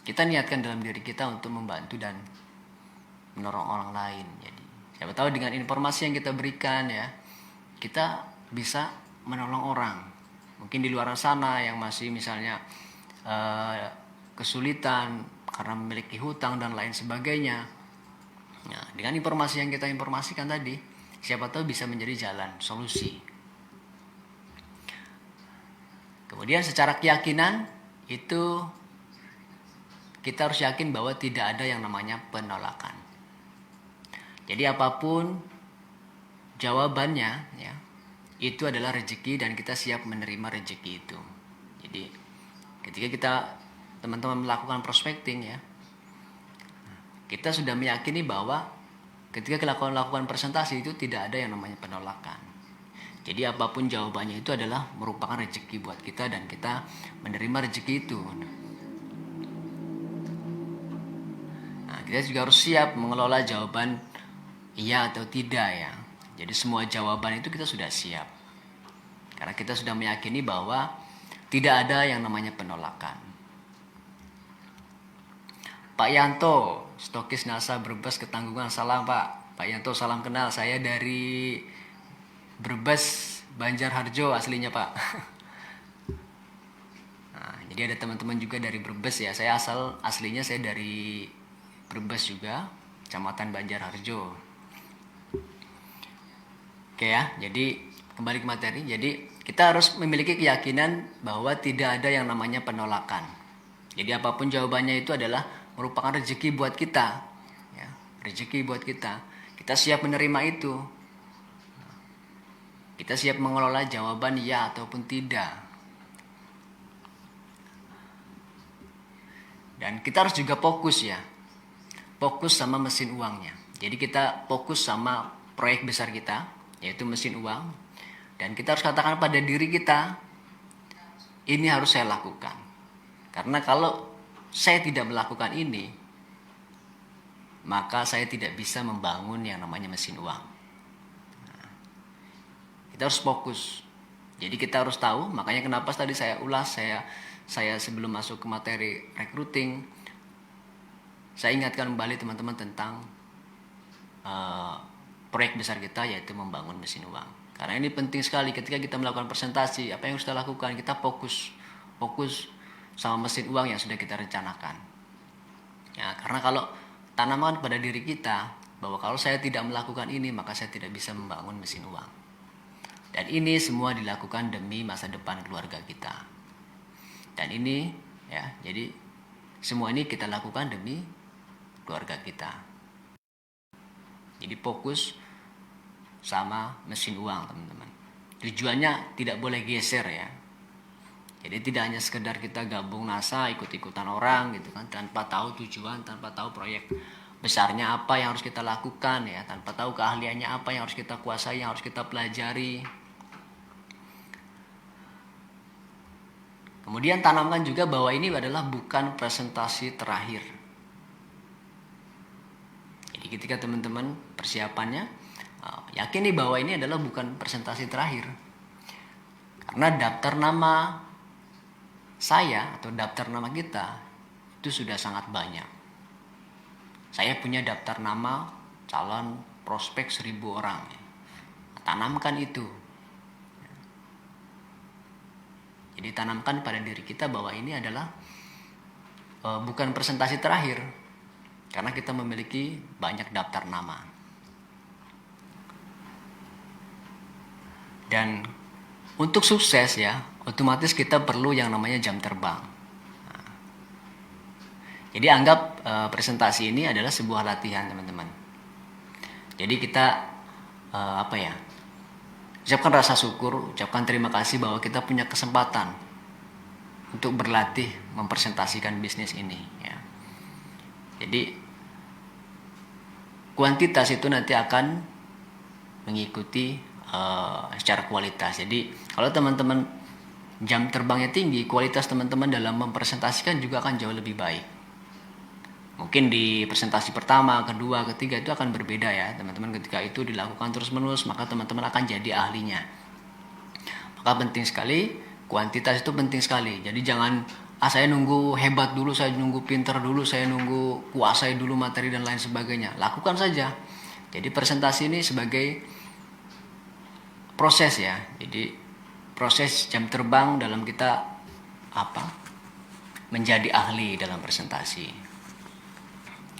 Kita niatkan dalam diri kita untuk membantu dan menolong orang lain. Jadi siapa tahu dengan informasi yang kita berikan ya, kita bisa menolong orang. Mungkin di luar sana yang masih misalnya kesulitan karena memiliki hutang dan lain sebagainya. Nah, dengan informasi yang kita informasikan tadi, siapa tahu bisa menjadi jalan solusi. Kemudian secara keyakinan itu kita harus yakin bahwa tidak ada yang namanya penolakan. Jadi apapun jawabannya ya, itu adalah rezeki dan kita siap menerima rezeki itu. Jadi ketika kita teman-teman melakukan prospecting ya, kita sudah meyakini bahwa ketika kita lakukan presentasi itu tidak ada yang namanya penolakan. Jadi apapun jawabannya itu adalah merupakan rezeki buat kita dan kita menerima rezeki itu. Nah, kita juga harus siap mengelola jawaban iya atau tidak ya. Jadi semua jawaban itu kita sudah siap. Karena kita sudah meyakini bahwa tidak ada yang namanya penolakan. Pak Yanto, stokis NASA Brebes Ketanggungan, salam Pak. Pak Yanto, salam kenal, saya dari Brebes Banjarharjo aslinya Pak. Nah, jadi ada teman-teman juga dari Brebes ya. Saya aslinya saya dari Brebes juga, Kecamatan Banjarharjo. Oke ya, jadi kembali ke materi. Jadi kita harus memiliki keyakinan bahwa tidak ada yang namanya penolakan. Jadi apapun jawabannya itu adalah merupakan rezeki buat kita. Ya, rezeki buat kita. Kita siap menerima itu. Kita siap mengelola jawaban ya ataupun tidak. Dan kita harus juga fokus ya. Fokus sama mesin uangnya. Jadi kita fokus sama proyek besar kita, yaitu mesin uang. Dan kita harus katakan pada diri kita, ini harus saya lakukan. Karena kalau saya tidak melakukan ini, maka saya tidak bisa membangun yang namanya mesin uang. Nah, kita harus fokus. Jadi kita harus tahu, makanya kenapa tadi saya ulas, saya sebelum masuk ke materi recruiting, saya ingatkan kembali teman-teman tentang proyek besar kita, yaitu membangun mesin uang. Karena ini penting sekali ketika kita melakukan presentasi, apa yang harus kita lakukan, kita fokus sama mesin uang yang sudah kita rencanakan. Ya, karena kalau tanamkan pada diri kita bahwa kalau saya tidak melakukan ini, maka saya tidak bisa membangun mesin uang. Dan ini semua dilakukan demi masa depan keluarga kita. Dan ini ya, jadi semua ini kita lakukan demi keluarga kita. Jadi fokus sama mesin uang, teman-teman. Tujuannya tidak boleh geser ya. Jadi tidak hanya sekedar kita gabung NASA, ikut-ikutan orang gitu kan, tanpa tahu tujuan, tanpa tahu proyek besarnya apa yang harus kita lakukan ya, tanpa tahu keahliannya apa yang harus kita kuasai, yang harus kita pelajari. Kemudian tanamkan juga bahwa ini adalah bukan presentasi terakhir. Jadi ketika teman-teman persiapannya, yakini bahwa ini adalah bukan presentasi terakhir. Karena daftar nama saya atau daftar nama kita itu sudah sangat banyak. Saya punya daftar nama calon prospek 1.000 orang. Tanamkan itu. Jadi tanamkan pada diri kita bahwa ini adalah bukan presentasi terakhir. Karena kita memiliki banyak daftar nama. Dan untuk sukses ya, otomatis kita perlu yang namanya jam terbang. Nah, jadi anggap presentasi ini adalah sebuah latihan teman-teman. Jadi kita ucapkan rasa syukur, ucapkan terima kasih bahwa kita punya kesempatan untuk berlatih mempresentasikan bisnis ini. Ya. Jadi kuantitas itu nanti akan mengikuti secara kualitas. Jadi kalau teman-teman jam terbangnya tinggi, kualitas teman-teman dalam mempresentasikan juga akan jauh lebih baik. Mungkin di presentasi pertama, kedua, ketiga itu akan berbeda ya teman-teman. Ketika itu dilakukan terus-menerus, maka teman-teman akan jadi ahlinya. Maka penting sekali, kuantitas itu penting sekali. Jadi jangan saya nunggu hebat dulu, saya nunggu pinter dulu, saya nunggu kuasai dulu materi dan lain sebagainya. Lakukan saja. Jadi presentasi ini sebagai proses ya. Jadi proses jam terbang dalam kita menjadi ahli dalam presentasi.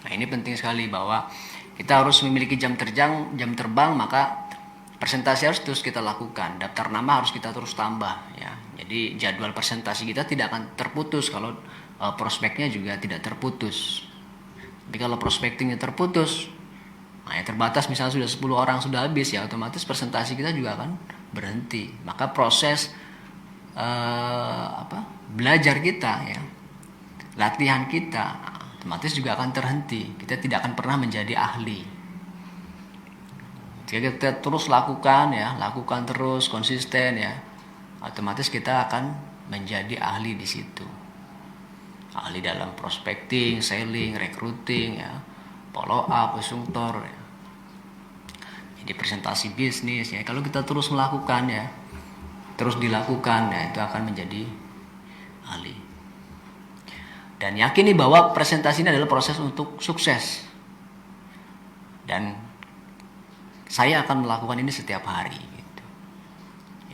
Nah, ini penting sekali bahwa kita harus memiliki jam terbang, maka presentasi harus terus kita lakukan. Daftar nama harus kita terus tambah ya. Jadi jadwal presentasi kita tidak akan terputus kalau prospeknya juga tidak terputus. Tapi kalau prospektingnya terputus, nah, ya terbatas misalnya sudah 10 orang sudah habis ya, otomatis presentasi kita juga akan berhenti. Maka proses belajar kita ya, latihan kita otomatis juga akan terhenti. Kita tidak akan pernah menjadi ahli. Jika kita terus lakukan terus konsisten ya, otomatis kita akan menjadi ahli di situ. Ahli dalam prospecting, selling, recruiting ya, follow up, consultor ya. Jadi presentasi bisnis ya, kalau kita terus melakukan ya, terus dilakukan ya, itu akan menjadi ahli. Dan yakini bahwa presentasi ini adalah proses untuk sukses. Dan saya akan melakukan ini setiap hari gitu.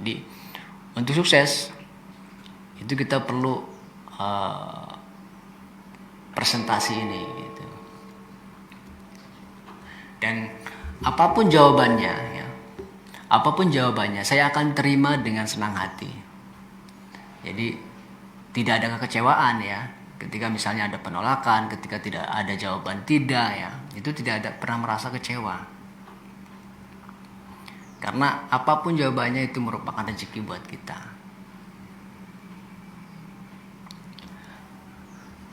Jadi untuk sukses itu kita perlu presentasi ini gitu. Dan apapun jawabannya ya, saya akan terima dengan senang hati. Jadi tidak ada kekecewaan ya, ketika misalnya ada penolakan, ketika tidak ada jawaban tidak ya, itu tidak ada pernah merasa kecewa. Karena apapun jawabannya itu merupakan rezeki buat kita.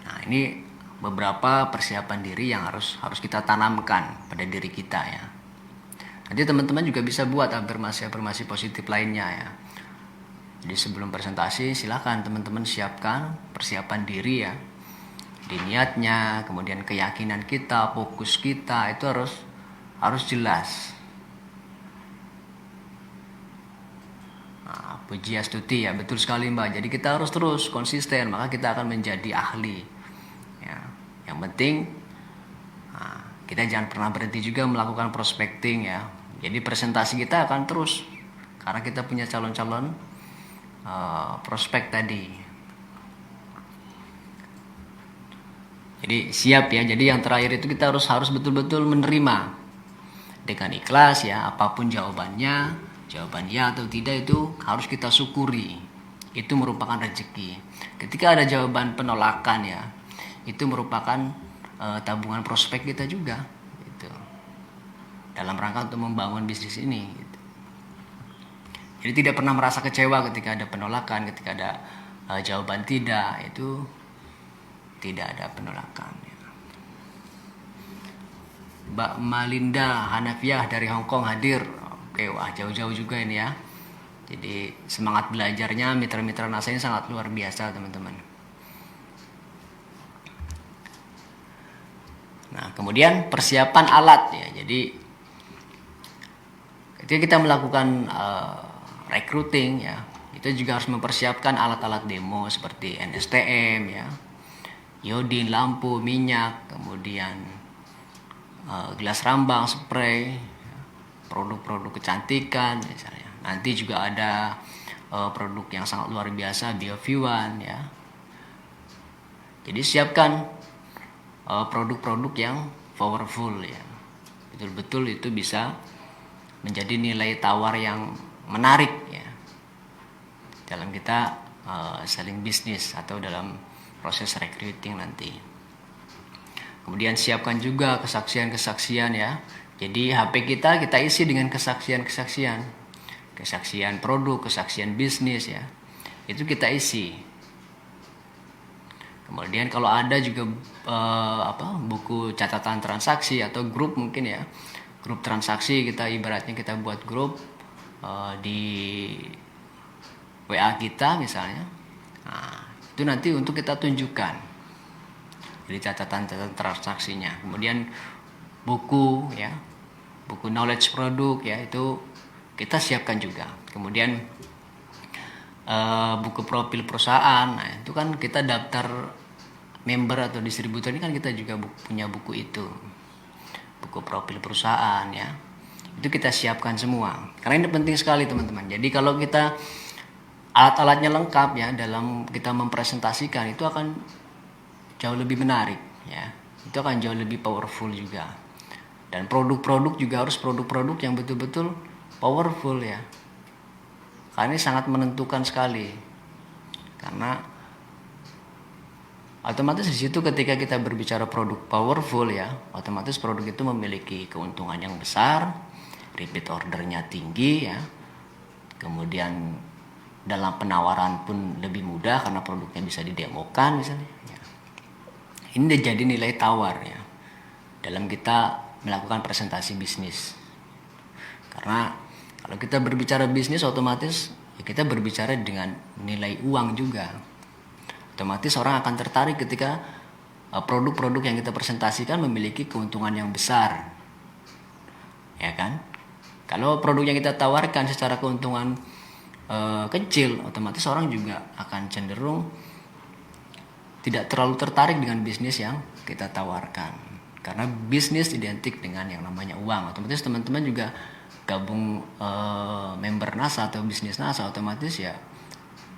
Nah, ini beberapa persiapan diri yang harus kita tanamkan pada diri kita ya. Nanti teman-teman juga bisa buat afirmasi positif lainnya ya. Jadi sebelum presentasi silakan teman-teman siapkan persiapan diri ya. Di niatnya, kemudian keyakinan kita, fokus kita itu harus jelas. Nah, puji astuti ya, betul sekali Mbak. Jadi kita harus terus konsisten, maka kita akan menjadi ahli. Ya, yang penting kita jangan pernah berhenti juga melakukan prospecting ya. Jadi presentasi kita akan terus karena kita punya calon-calon prospek tadi. Jadi siap ya. Jadi yang terakhir itu kita harus betul-betul menerima dengan ikhlas ya. Apapun jawabannya, jawaban ya atau tidak itu harus kita syukuri. Itu merupakan rezeki. Ketika ada jawaban penolakan ya, itu merupakan tabungan prospek kita juga gitu. Dalam rangka untuk membangun bisnis ini gitu. Jadi tidak pernah merasa kecewa ketika ada penolakan, ketika ada jawaban tidak, itu tidak ada penolakan. Mbak Malinda Hanafiah dari Hong Kong hadir. Oke, wah jauh-jauh juga ini ya. Jadi semangat belajarnya mitra-mitra NASA ini sangat luar biasa teman-teman. Nah, kemudian persiapan alat ya. Jadi ketika kita melakukan recruiting ya, kita juga harus mempersiapkan alat-alat demo seperti NSTM ya, iodin, lampu, minyak, kemudian gelas rambang, spray, produk-produk kecantikan misalnya. Nanti juga ada produk yang sangat luar biasa, BioV1 ya. Jadi siapkan produk-produk yang powerful ya. Betul-betul itu bisa menjadi nilai tawar yang menarik ya dalam kita selling bisnis atau dalam proses recruiting nanti. Kemudian siapkan juga kesaksian-kesaksian ya. Jadi HP kita isi dengan kesaksian-kesaksian. Kesaksian produk, kesaksian bisnis ya. Itu kita isi. Kemudian kalau ada juga buku catatan transaksi atau grup mungkin ya. Grup transaksi ibaratnya kita buat grup di WA kita misalnya. Nah, itu nanti untuk kita tunjukkan. Jadi catatan transaksinya. Kemudian buku ya, buku knowledge produk ya, itu kita siapkan juga. Kemudian buku profil perusahaan. Nah, itu kan kita daftar member atau distributor ini kan kita juga punya buku itu. Buku profil perusahaan ya. Itu kita siapkan semua. Karena ini penting sekali teman-teman. Jadi kalau kita alat-alatnya lengkap ya dalam kita mempresentasikan, itu akan jauh lebih menarik ya. Itu akan jauh lebih powerful juga. Dan produk-produk juga harus produk-produk yang betul-betul powerful ya. Karena ini sangat menentukan sekali. Karena otomatis di situ ketika kita berbicara produk powerful ya, otomatis produk itu memiliki keuntungan yang besar, repeat ordernya tinggi ya. Kemudian dalam penawaran pun lebih mudah karena produknya bisa didemokan misalnya ya. Ini jadi nilai tawar ya dalam kita melakukan presentasi bisnis. Karena kalau kita berbicara bisnis otomatis ya kita berbicara dengan nilai uang juga. Otomatis orang akan tertarik ketika produk-produk yang kita presentasikan memiliki keuntungan yang besar. Ya kan? Kalau produk yang kita tawarkan secara keuntungan kecil, otomatis orang juga akan cenderung tidak terlalu tertarik dengan bisnis yang kita tawarkan. Karena bisnis identik dengan yang namanya uang. Otomatis teman-teman juga gabung member NASA atau bisnis NASA, otomatis ya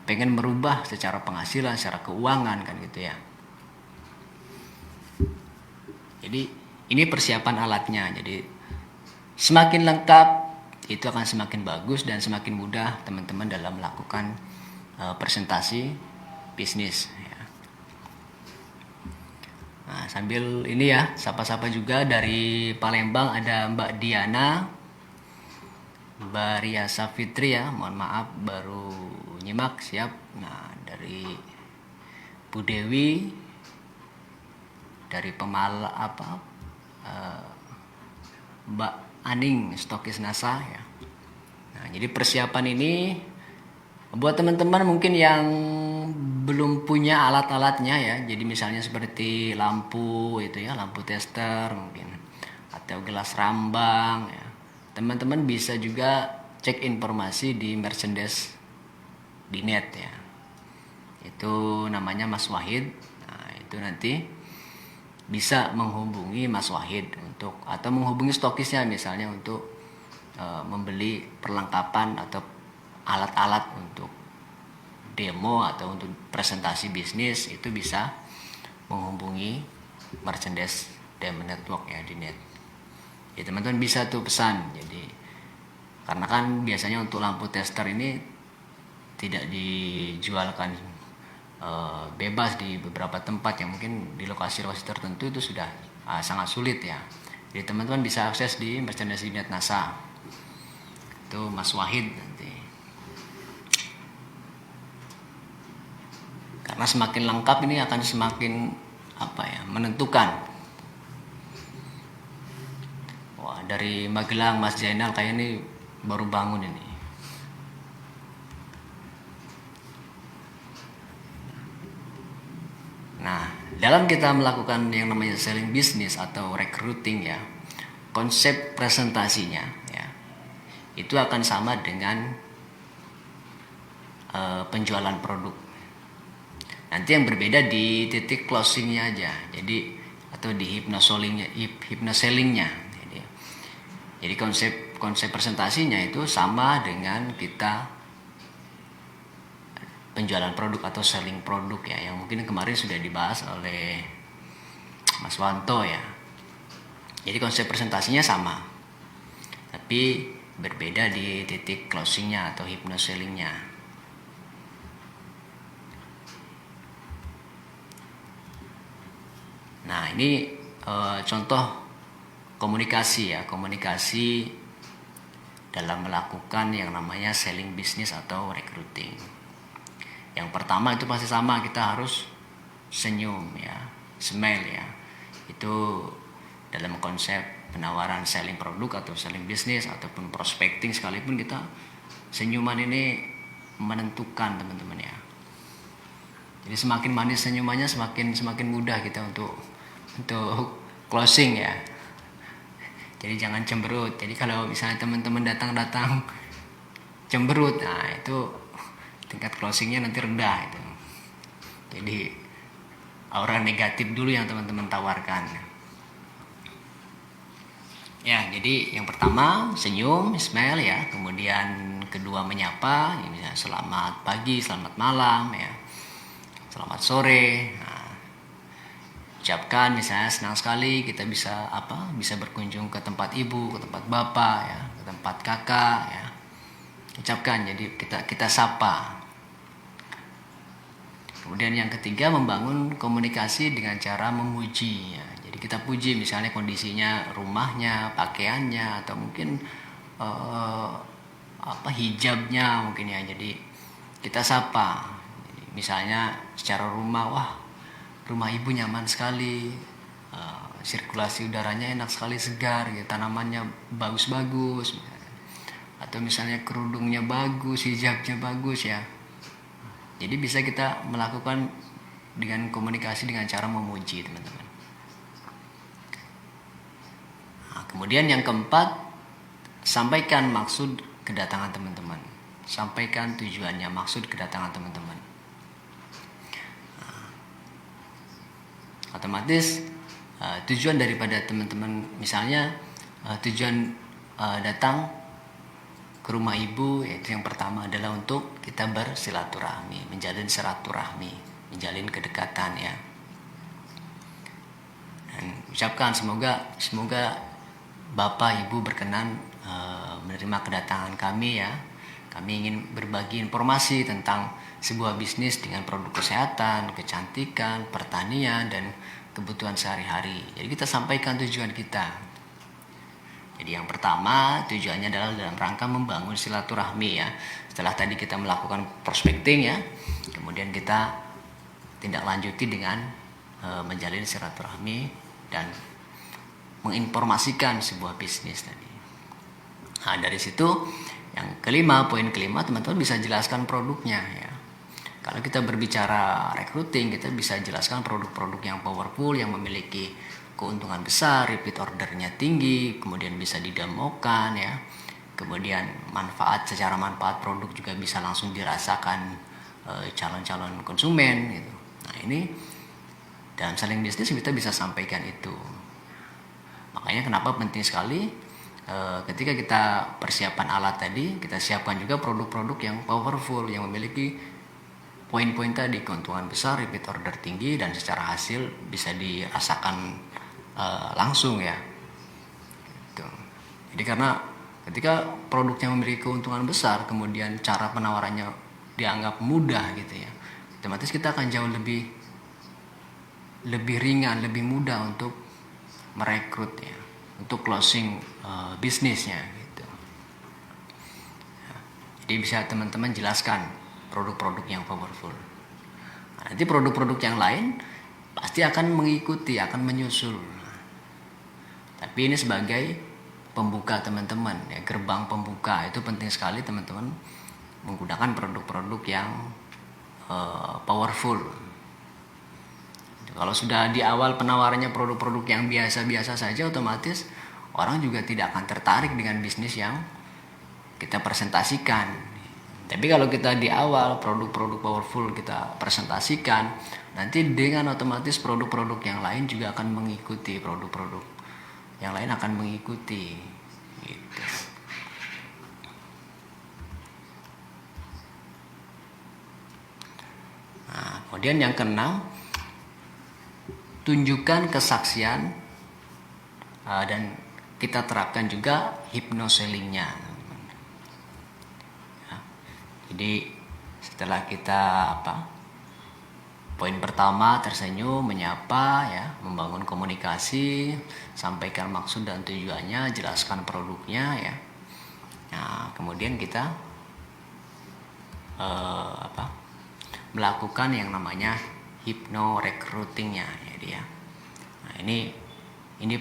pengen merubah secara penghasilan, secara keuangan kan gitu ya. Jadi ini persiapan alatnya. Jadi semakin lengkap itu akan semakin bagus dan semakin mudah teman-teman dalam melakukan presentasi bisnis. Nah, sambil ini ya, sapa-sapa juga dari Palembang ada Mbak Diana, Mbak Riasa Fitri ya, mohon maaf baru nyimak, siap. Nah, dari Bu Dewi, dari Mbak Aning, stokis NASA ya. Nah, jadi persiapan ini buat teman-teman mungkin yang belum punya alat-alatnya ya, jadi misalnya seperti lampu itu ya, lampu tester mungkin, atau gelas rambang ya, teman-teman bisa juga cek informasi di merchandise di net ya, itu namanya Mas Wahid. Nah, itu nanti bisa menghubungi Mas Wahid atau menghubungi stokisnya misalnya untuk membeli perlengkapan atau alat-alat untuk demo atau untuk presentasi bisnis, itu bisa menghubungi merchandise Demo Network ya di net. Ya teman-teman bisa tuh pesan. Jadi karena kan biasanya untuk lampu tester ini tidak dijualkan bebas di beberapa tempat yang mungkin di lokasi-lokasi tertentu itu sudah sangat sulit ya. Jadi teman-teman bisa akses di merchandise di net NASA. Itu Mas Wahid nanti. Karena semakin lengkap ini akan semakin menentukan. Wah, dari Magelang Mas Zainal kayak ini baru bangun ini. Nah, dalam kita melakukan yang namanya selling business atau recruiting ya, konsep presentasinya ya, itu akan sama dengan penjualan produk. Nanti yang berbeda di titik closingnya aja, jadi atau di hypnosellingnya. Jadi konsep presentasinya itu sama dengan kita penjualan produk atau selling produk ya, yang mungkin kemarin sudah dibahas oleh Mas Wanto ya. Jadi konsep presentasinya sama, tapi berbeda di titik closingnya atau hypnosellingnya. Nah, ini contoh komunikasi dalam melakukan yang namanya selling business atau recruiting. Yang pertama itu pasti sama, kita harus senyum ya, smile ya. Itu dalam konsep penawaran selling produk atau selling business ataupun prospecting sekalipun, kita senyuman ini menentukan teman-teman ya. Jadi semakin manis senyumannya semakin mudah kita untuk closing ya. Jadi jangan cemberut. Jadi kalau misalnya teman-teman datang cemberut, nah itu tingkat closingnya nanti rendah itu. Jadi aura negatif dulu yang teman-teman tawarkan. Ya, jadi yang pertama senyum, smile ya. Kemudian kedua menyapa, ya, selamat pagi, selamat malam ya, selamat sore. Nah, ucapkan misalnya senang sekali kita bisa berkunjung ke tempat ibu, ke tempat bapak ya, ke tempat kakak ya. Ucapkan, jadi kita sapa. Kemudian yang ketiga membangun komunikasi dengan cara memuji ya. Jadi kita puji misalnya kondisinya, rumahnya, pakaiannya, atau mungkin hijabnya mungkin ya. Jadi kita sapa. Jadi, misalnya secara rumah, wah rumah ibu nyaman sekali, sirkulasi udaranya enak sekali, segar gitu, tanamannya bagus-bagus, atau misalnya kerudungnya bagus, hijabnya bagus ya. Jadi bisa kita melakukan dengan komunikasi dengan cara memuji teman-teman. Nah, kemudian yang keempat, sampaikan maksud kedatangan teman-teman. Sampaikan tujuannya, maksud kedatangan teman-teman. Nah, otomatis tujuan daripada teman-teman, misalnya tujuan datang ke rumah ibu, yaitu yang pertama adalah untuk kita bersilaturahmi, menjalin silaturahmi, menjalin kedekatan ya. Dan ucapkan semoga bapak ibu berkenan menerima kedatangan kami ya. Kami ingin berbagi informasi tentang sebuah bisnis dengan produk kesehatan, kecantikan, pertanian, dan kebutuhan sehari-hari. Jadi kita sampaikan tujuan kita. Jadi yang pertama tujuannya adalah dalam rangka membangun silaturahmi ya. Setelah tadi kita melakukan prospecting ya, kemudian kita tindak lanjuti dengan menjalin silaturahmi dan menginformasikan sebuah bisnis tadi. Nah, dari situ yang poin kelima teman-teman bisa jelaskan produknya ya. Kalau kita berbicara recruiting, kita bisa jelaskan produk-produk yang powerful, yang memiliki keuntungan besar, repeat ordernya tinggi, kemudian bisa didemokan ya. Kemudian secara manfaat produk juga bisa langsung dirasakan calon-calon konsumen gitu. Nah, ini dalam selling business kita bisa sampaikan itu. Makanya kenapa penting sekali ketika kita persiapan alat tadi, kita siapkan juga produk-produk yang powerful, yang memiliki poin-poin tadi, keuntungan besar, repeat order tinggi, dan secara hasil bisa dirasakan langsung ya gitu. Jadi karena ketika produknya memiliki keuntungan besar, kemudian cara penawarannya dianggap mudah gitu ya, otomatis kita akan jauh lebih ringan, lebih mudah untuk merekrut ya, untuk closing bisnisnya gitu. Jadi bisa teman-teman jelaskan produk-produk yang powerful. Nanti produk-produk yang lain pasti akan mengikuti, akan menyusul. Tapi ini sebagai pembuka teman-teman, ya, gerbang pembuka. Itu penting sekali teman-teman menggunakan produk-produk yang powerful. Kalau sudah di awal penawarannya produk-produk yang biasa-biasa saja, otomatis orang juga tidak akan tertarik dengan bisnis yang kita presentasikan. Tapi kalau kita di awal produk-produk powerful kita presentasikan, nanti dengan otomatis produk-produk yang lain juga akan mengikuti, produk-produk yang lain akan mengikuti gitu. Nah, kemudian yang keenam, tunjukkan kesaksian dan kita terapkan juga hypnosellingnya. Ya, jadi setelah kita poin pertama tersenyum, menyapa, ya, membangun komunikasi, sampaikan maksud dan tujuannya, jelaskan produknya, ya. Nah, kemudian kita melakukan yang namanya hypno recruitingnya, ya dia. Nah, ini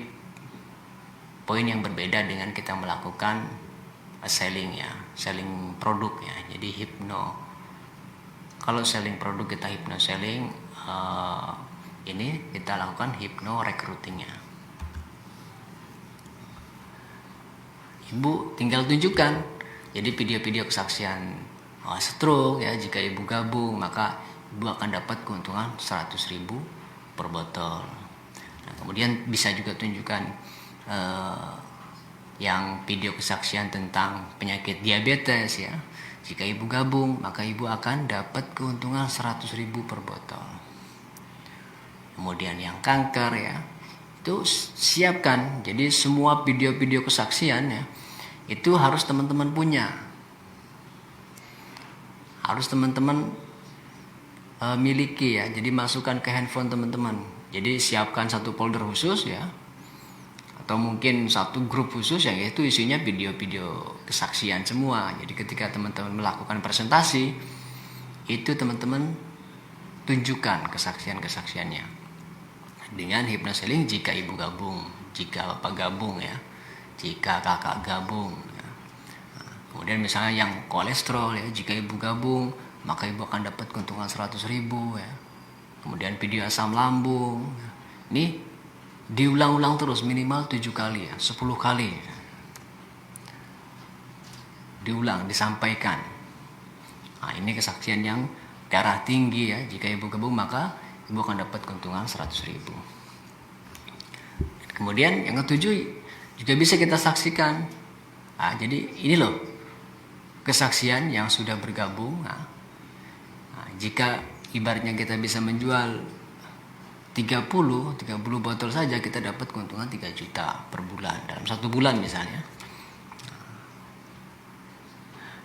poin yang berbeda dengan kita melakukan selling, ya, selling produk, ya. Jadi kalau selling produk kita hypno selling, ini kita lakukan hypno recruitingnya. Ibu tinggal tunjukkan, jadi video-video kesaksian stroke, ya, jika ibu gabung maka ibu akan dapat keuntungan 100.000 per botol. Nah, kemudian bisa juga tunjukkan yang video kesaksian tentang penyakit diabetes, ya. Jika ibu gabung maka ibu akan dapat keuntungan 100.000 per botol. Kemudian yang kanker, ya, itu siapkan. Jadi semua video-video kesaksian, ya, itu harus teman-teman punya. Harus teman-teman miliki, ya. Jadi masukkan ke handphone teman-teman. Jadi siapkan satu folder khusus, ya, atau mungkin satu grup khusus yang itu isinya video-video kesaksian semua. Jadi ketika teman-teman melakukan presentasi, itu teman-teman tunjukkan kesaksian-kesaksiannya dengan hypnoselling. Jika ibu gabung, jika bapak gabung, ya, jika kakak gabung, ya. Nah, kemudian misalnya yang kolesterol, ya, jika ibu gabung maka ibu akan dapat keuntungan 100.000, ya. Kemudian video asam lambung, ya. Ini diulang-ulang terus minimal 7 kali, ya, 10 kali, ya. Diulang, disampaikan. Nah, ini kesaksian yang darah tinggi, ya. Jika ibu gabung maka ibu akan dapat keuntungan 100.000. Kemudian yang ketujuh juga bisa kita saksikan. Nah, jadi ini loh kesaksian yang sudah bergabung. Nah, jika ibaratnya kita bisa menjual 30 botol saja, kita dapat keuntungan 3 juta per bulan dalam 1 bulan misalnya.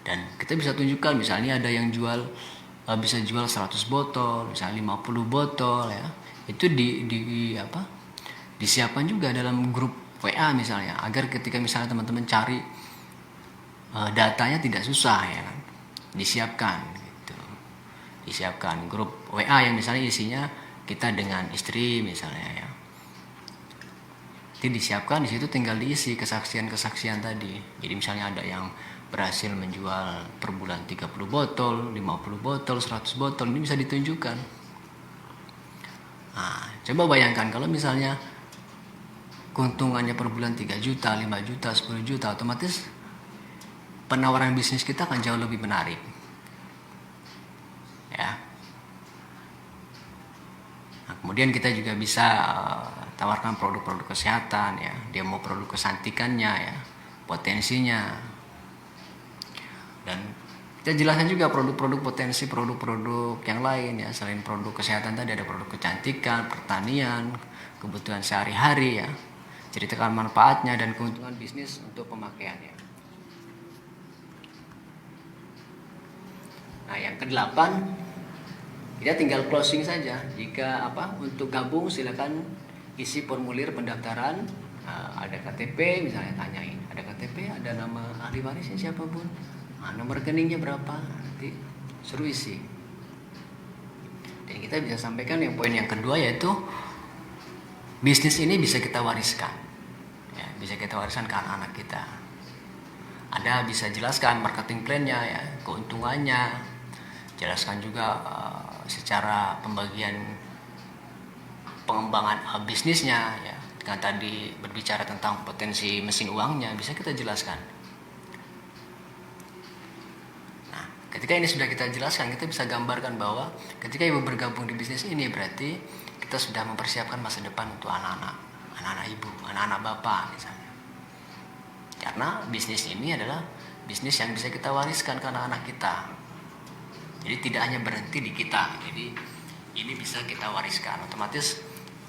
Dan kita bisa tunjukkan misalnya ada yang bisa jual 100 botol, misalnya 50 botol, ya. Itu disiapkan juga dalam grup WA misalnya, agar ketika misalnya teman-teman cari datanya tidak susah, ya kan. Disiapkan gitu. Disiapkan grup WA yang misalnya isinya kita dengan istri misalnya, ya. Jadi disiapkan, di situ tinggal diisi kesaksian-kesaksian tadi. Jadi misalnya ada yang berhasil menjual per bulan 30 botol, 50 botol, 100 botol, ini bisa ditunjukkan. Nah, coba bayangkan kalau misalnya keuntungannya per bulan 3 juta, 5 juta, 10 juta, otomatis penawaran bisnis kita akan jauh lebih menarik. Ya. Nah, kemudian kita juga bisa tawarkan produk-produk kesehatan, ya, demo produk kecantikannya, ya, potensinya. Dan kita jelaskan juga produk-produk potensi produk-produk yang lain, ya. Selain produk kesehatan tadi ada produk kecantikan, pertanian, kebutuhan sehari-hari, ya. Ceritakan manfaatnya dan keuntungan bisnis untuk pemakaiannya. Nah, yang ke-8, kita tinggal closing saja. Jika untuk gabung silakan isi formulir pendaftaran. Ada KTP misalnya, tanyain ada KTP, ada nama ahli warisnya siapa, Bun, nomor rekeningnya berapa, nanti suruh isi. Jadi kita bisa sampaikan yang poin yang kedua, yaitu bisnis ini bisa kita wariskan, ya, bisa kita wariskan ke anak-anak kita. Anda bisa jelaskan marketing plan-nya, ya, keuntungannya, jelaskan juga secara pembagian pengembangan bisnisnya, ya, dengan tadi berbicara tentang potensi mesin uangnya, bisa kita jelaskan. Nah, ketika ini sudah kita jelaskan, kita bisa gambarkan bahwa ketika ibu bergabung di bisnis ini, berarti kita sudah mempersiapkan masa depan untuk anak-anak ibu, anak-anak bapak misalnya. Karena bisnis ini adalah bisnis yang bisa kita wariskan ke anak-anak kita. Jadi tidak hanya berhenti di kita. Jadi ini bisa kita wariskan. Otomatis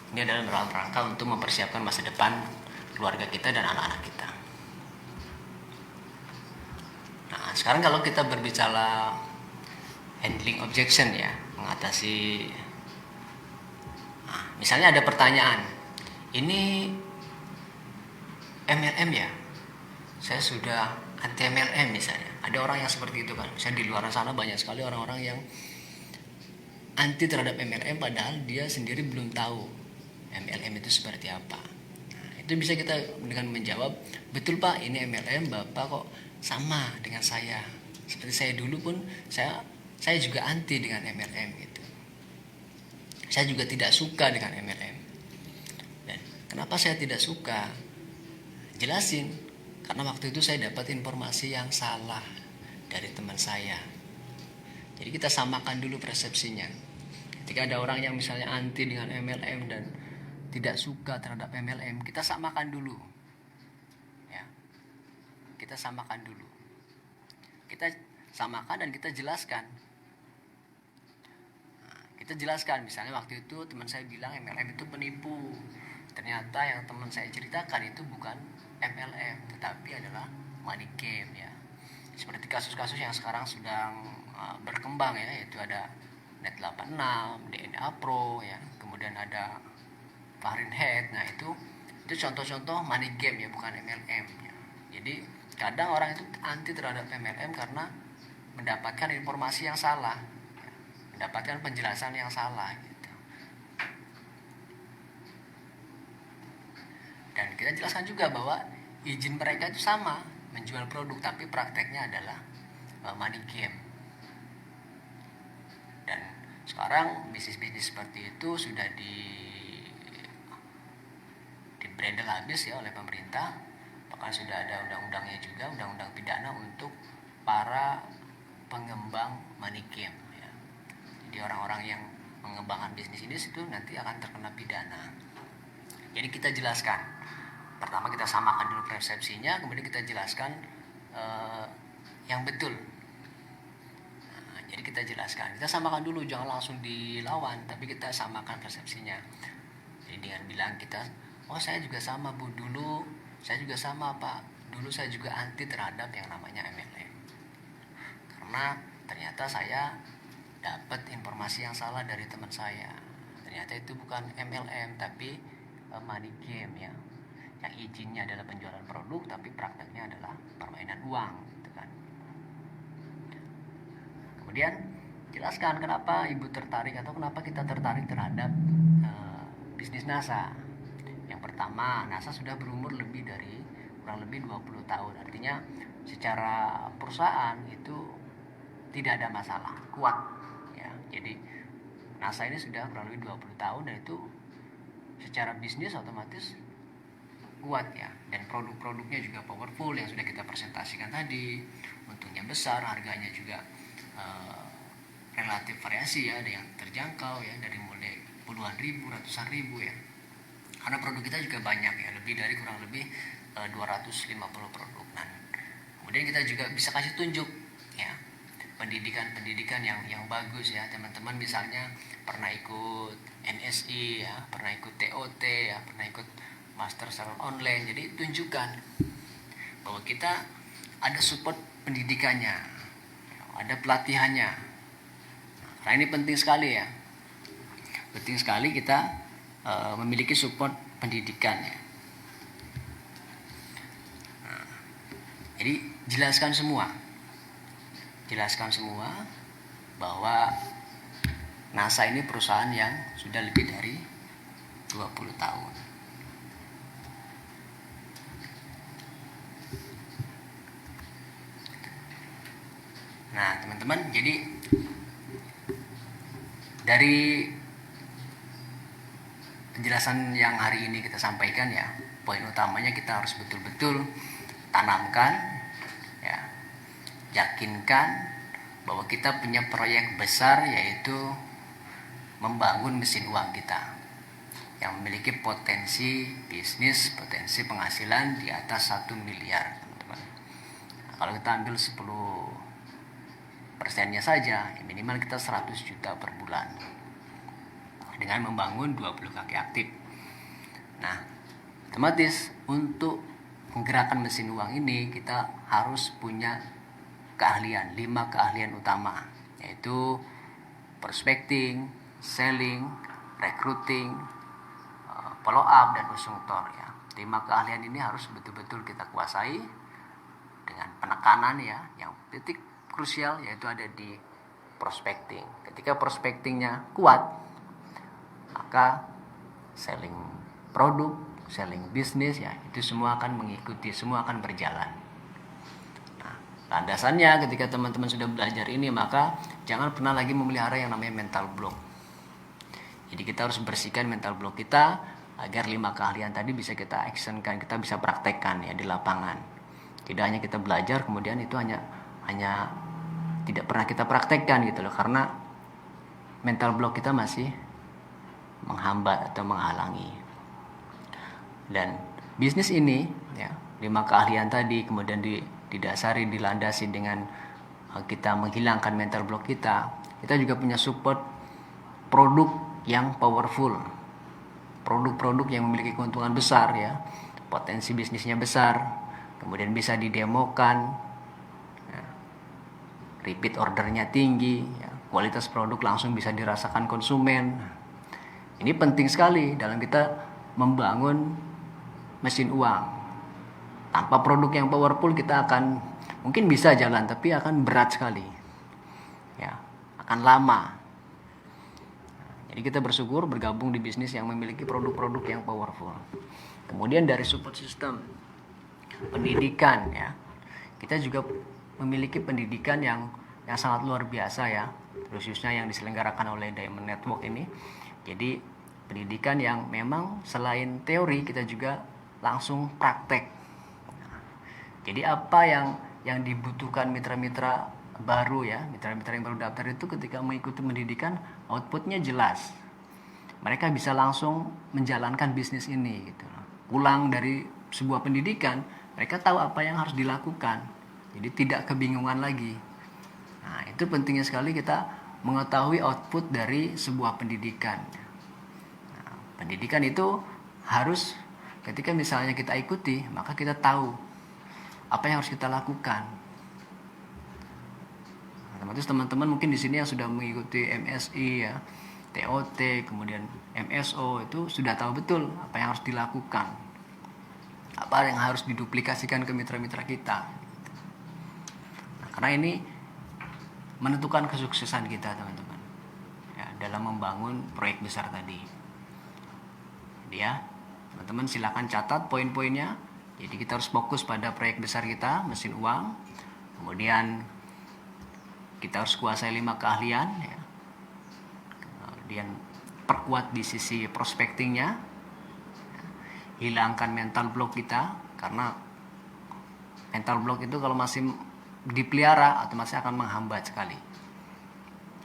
ini adalah dalam rangka untuk mempersiapkan masa depan keluarga kita dan anak-anak kita. Nah, sekarang kalau kita berbicara handling objection, ya, mengatasi. Nah, misalnya ada pertanyaan, ini MLM ya? Saya sudah anti MLM misalnya. Ada orang yang seperti itu kan. Misalnya di luar sana banyak sekali orang-orang yang anti terhadap MLM padahal dia sendiri belum tahu MLM itu seperti apa. Nah, itu bisa kita dengan menjawab, betul Pak, ini MLM, Bapak kok sama dengan saya. Seperti saya dulu pun saya juga anti dengan MLM gitu. Saya juga tidak suka dengan MLM. Dan kenapa saya tidak suka? Jelasin. Karena waktu itu saya dapat informasi yang salah dari teman saya. Jadi kita samakan dulu persepsinya. Ketika ada orang yang misalnya anti dengan MLM dan tidak suka terhadap MLM, kita samakan dulu. Ya. Kita samakan dulu. Kita samakan dan kita jelaskan. Nah, kita jelaskan, misalnya waktu itu teman saya bilang MLM itu penipu. Ternyata yang teman saya ceritakan itu bukan MLM, tetapi adalah money game, ya. Seperti kasus-kasus yang sekarang sedang berkembang, ya, yaitu ada Net86, DNA Pro, ya, kemudian ada Fahrenheit. Nah, itu contoh-contoh money game, ya, bukan MLM, ya. Jadi kadang orang itu anti terhadap MLM karena mendapatkan informasi yang salah, ya, mendapatkan penjelasan yang salah, gitu. Dan kita jelaskan juga bahwa izin mereka itu sama, menjual produk, tapi prakteknya adalah money game. Dan sekarang bisnis-bisnis seperti itu sudah di brandel habis, ya, oleh pemerintah. Bahkan sudah ada undang-undangnya juga, undang-undang pidana untuk para pengembang money game, ya. Jadi orang-orang yang mengembangkan bisnis ini itu nanti akan terkena pidana. Jadi kita jelaskan. Pertama kita samakan dulu persepsinya, kemudian kita jelaskan yang betul. Nah, jadi kita jelaskan, kita samakan dulu, jangan langsung dilawan, tapi kita samakan persepsinya. Jadi dengan bilang kita, oh saya juga sama Bu, dulu saya juga sama Pak, dulu saya juga anti terhadap yang namanya MLM. Karena ternyata saya dapat informasi yang salah dari teman saya. Ternyata itu bukan MLM tapi money game, ya. Yang izinnya adalah penjualan produk tapi prakteknya adalah permainan uang, gitu kan. Kemudian jelaskan kenapa ibu tertarik atau kenapa kita tertarik terhadap bisnis NASA. Yang pertama, NASA sudah berumur kurang lebih 20 tahun. Artinya secara perusahaan itu tidak ada masalah, kuat, ya. Jadi NASA ini sudah kurang lebih 20 tahun dan itu secara bisnis otomatis kuat, ya, dan produk-produknya juga powerful yang sudah kita presentasikan tadi, untungnya besar, harganya juga relatif variasi, ya, ada yang terjangkau, ya, dari mulai puluhan ribu, ratusan ribu, ya, karena produk kita juga banyak, ya, lebih dari kurang lebih 250 produk. Nah, kemudian kita juga bisa kasih tunjuk, ya, pendidikan yang bagus, ya. Teman-teman misalnya pernah ikut NSI, ya, pernah ikut TOT, ya, pernah ikut Master Salon Online. Jadi tunjukkan bahwa kita ada support pendidikannya, ada pelatihannya. Nah, ini penting sekali, ya. Penting sekali kita memiliki support pendidikan, ya. Nah, jadi jelaskan semua bahwa NASA ini perusahaan yang sudah lebih dari 20 tahun. Nah, teman-teman, jadi dari penjelasan yang hari ini kita sampaikan ya, poin utamanya kita harus betul-betul tanamkan ya, yakinkan bahwa kita punya proyek besar, yaitu membangun mesin uang kita yang memiliki potensi bisnis, potensi penghasilan di atas 1 miliar, teman-teman. Nah, kalau kita ambil 10% saja, ya minimal kita 100 juta per bulan dengan membangun 20 kaki aktif. Nah, otomatis untuk menggerakkan mesin uang ini kita harus punya keahlian, 5 keahlian utama, yaitu prospecting, selling, recruiting, follow up, dan usungtor ya. 5 keahlian ini harus betul-betul kita kuasai dengan penekanan ya, yang titik krusial yaitu ada di prospecting. Ketika prospectingnya kuat, maka selling produk, selling bisnis ya, itu semua akan mengikuti, semua akan berjalan. Nah, landasannya ketika teman-teman sudah belajar ini, maka jangan pernah lagi memelihara yang namanya mental block. Jadi kita harus bersihkan mental block kita agar 5 keahlian tadi bisa kita actionkan, kita bisa praktekkan ya di lapangan. Tidak hanya kita belajar kemudian itu hanya tidak pernah kita praktekkan gitu loh, karena mental block kita masih menghambat atau menghalangi. Dan bisnis ini ya, 5 keahlian tadi kemudian didasari, dilandasi dengan kita menghilangkan mental block kita juga punya support produk yang powerful, produk-produk yang memiliki keuntungan besar ya, potensi bisnisnya besar, kemudian bisa didemokan ya, repeat ordernya tinggi ya, kualitas produk langsung bisa dirasakan konsumen. Ini penting sekali dalam kita membangun mesin uang. Tanpa produk yang powerful kita akan mungkin bisa jalan, tapi akan berat sekali ya, akan lama. Jadi kita bersyukur bergabung di bisnis yang memiliki produk-produk yang powerful. Kemudian dari support system, pendidikan ya, kita juga memiliki pendidikan yang sangat luar biasa ya, khususnya yang diselenggarakan oleh Diamond Network ini. Jadi pendidikan yang memang selain teori kita juga langsung praktek. Jadi apa yang dibutuhkan mitra-mitra baru ya, mitra-mitra yang baru daftar itu ketika mengikuti pendidikan, outputnya jelas. Mereka bisa langsung menjalankan bisnis ini gitu. Pulang dari sebuah pendidikan, mereka tahu apa yang harus dilakukan. Jadi tidak kebingungan lagi. Nah, itu pentingnya sekali kita mengetahui output dari sebuah pendidikan. Nah, pendidikan itu harus ketika misalnya kita ikuti, maka kita tahu apa yang harus kita lakukan. Otomatis teman-teman mungkin di sini yang sudah mengikuti MSI ya, TOT, kemudian MSO, itu sudah tahu betul apa yang harus dilakukan, apa yang harus diduplikasikan ke mitra-mitra kita. Nah, karena ini menentukan kesuksesan kita teman-teman ya, dalam membangun proyek besar tadi. Jadi ya teman-teman silakan catat poin-poinnya. Jadi kita harus fokus pada proyek besar kita, mesin uang. Kemudian kita harus kuasai 5 keahlian ya. Kemudian perkuat di sisi prospectingnya, hilangkan mental block kita, karena mental block itu kalau masih dipelihara otomatis akan menghambat sekali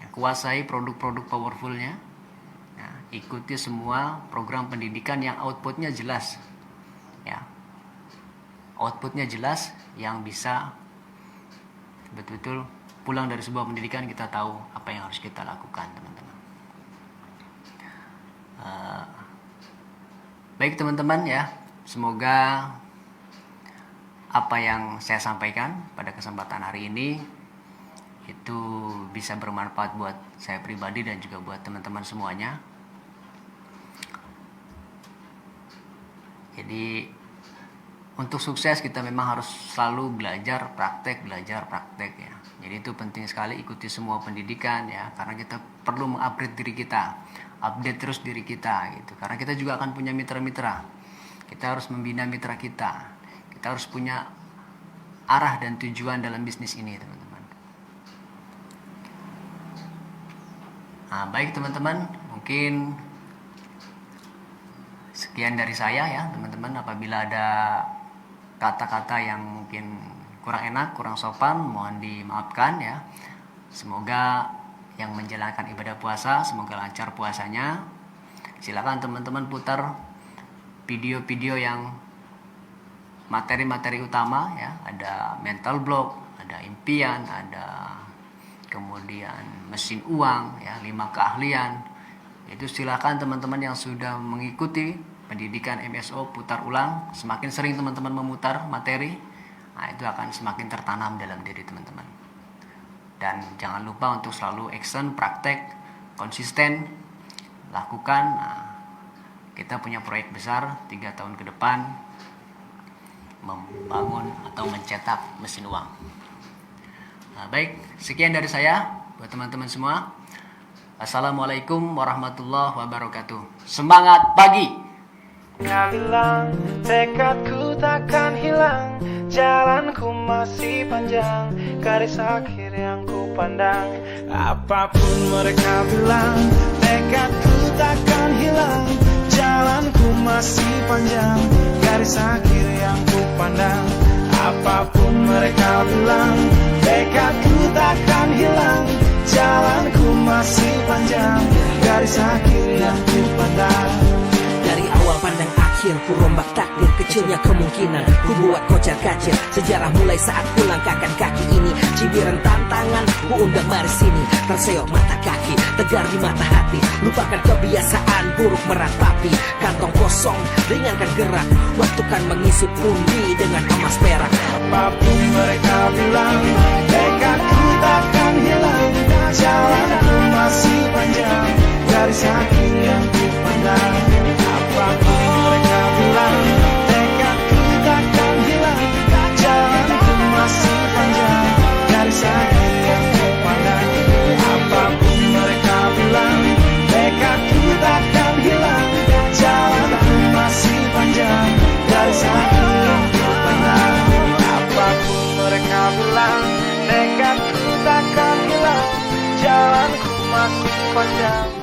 ya. Kuasai produk-produk powerfulnya ya, ikuti semua program pendidikan yang outputnya jelas ya, outputnya jelas, yang bisa betul-betul pulang dari sebuah pendidikan kita tahu apa yang harus kita lakukan teman-teman. Baik teman-teman ya, semoga apa yang saya sampaikan pada kesempatan hari ini itu bisa bermanfaat buat saya pribadi dan juga buat teman-teman semuanya. Jadi untuk sukses kita memang harus selalu belajar praktek ya. Jadi itu penting sekali, ikuti semua pendidikan ya, karena kita perlu mengupgrade diri kita, update terus diri kita gitu. Karena kita juga akan punya mitra-mitra. Kita harus membina mitra kita. Kita harus punya arah dan tujuan dalam bisnis ini, teman-teman. Nah, baik teman-teman, mungkin sekian dari saya ya, teman-teman. Apabila ada kata-kata yang mungkin kurang enak, kurang sopan, mohon dimaafkan ya. Semoga yang menjalankan ibadah puasa, semoga lancar puasanya. Silakan teman-teman putar video-video yang materi-materi utama ya. Ada mental block, ada impian, ada kemudian mesin uang ya, 5 keahlian. Itu silakan teman-teman yang sudah mengikuti pendidikan MSO putar ulang. Semakin sering teman-teman memutar materi, nah itu akan semakin tertanam dalam diri teman-teman. Dan jangan lupa untuk selalu action, praktek, konsisten, lakukan. Nah, kita punya proyek besar 3 tahun ke depan, membangun atau mencetak mesin uang. Nah, baik, sekian dari saya buat teman-teman semua. Assalamualaikum warahmatullahi wabarakatuh. Semangat pagi. Kau bilang tekadku takkan hilang, jalanku masih panjang, garis akhir yang ku pandang. Apapun mereka bilang, tekadku takkan hilang, jalanku masih panjang, garis akhir yang ku pandang. Apapun mereka bilang, tekadku takkan hilang, jalanku masih panjang, garis akhir yang ku pandang. Dari awal pandang akhir, ku rombak takdir, kecilnya kemungkinan ku buat kocar kacir. Sejarah mulai saat ku langkahkan kaki ini, cibiran tantangan ku undang mari sini. Terseok mata kaki, tegar di mata hati, lupakan kebiasaan buruk meratapi. Kantong kosong, ringankan gerak, waktu kan mengisi pundi dengan emas perak. Apapun mereka bilang, tekadku takkan hilang, jalanku masih panjang, garis akhir yang ku pandang. Apapun mereka bilang, tekadku takkan hilang, jalanku masih panjang, garis akhir yang ku pandang. Apapun mereka bilang, tekadku takkan hilang, jalanku masih panjang, garis akhir yang ku pandang. Apapun mereka bilang, tekadku takkan hilang, jalanku masih panjang.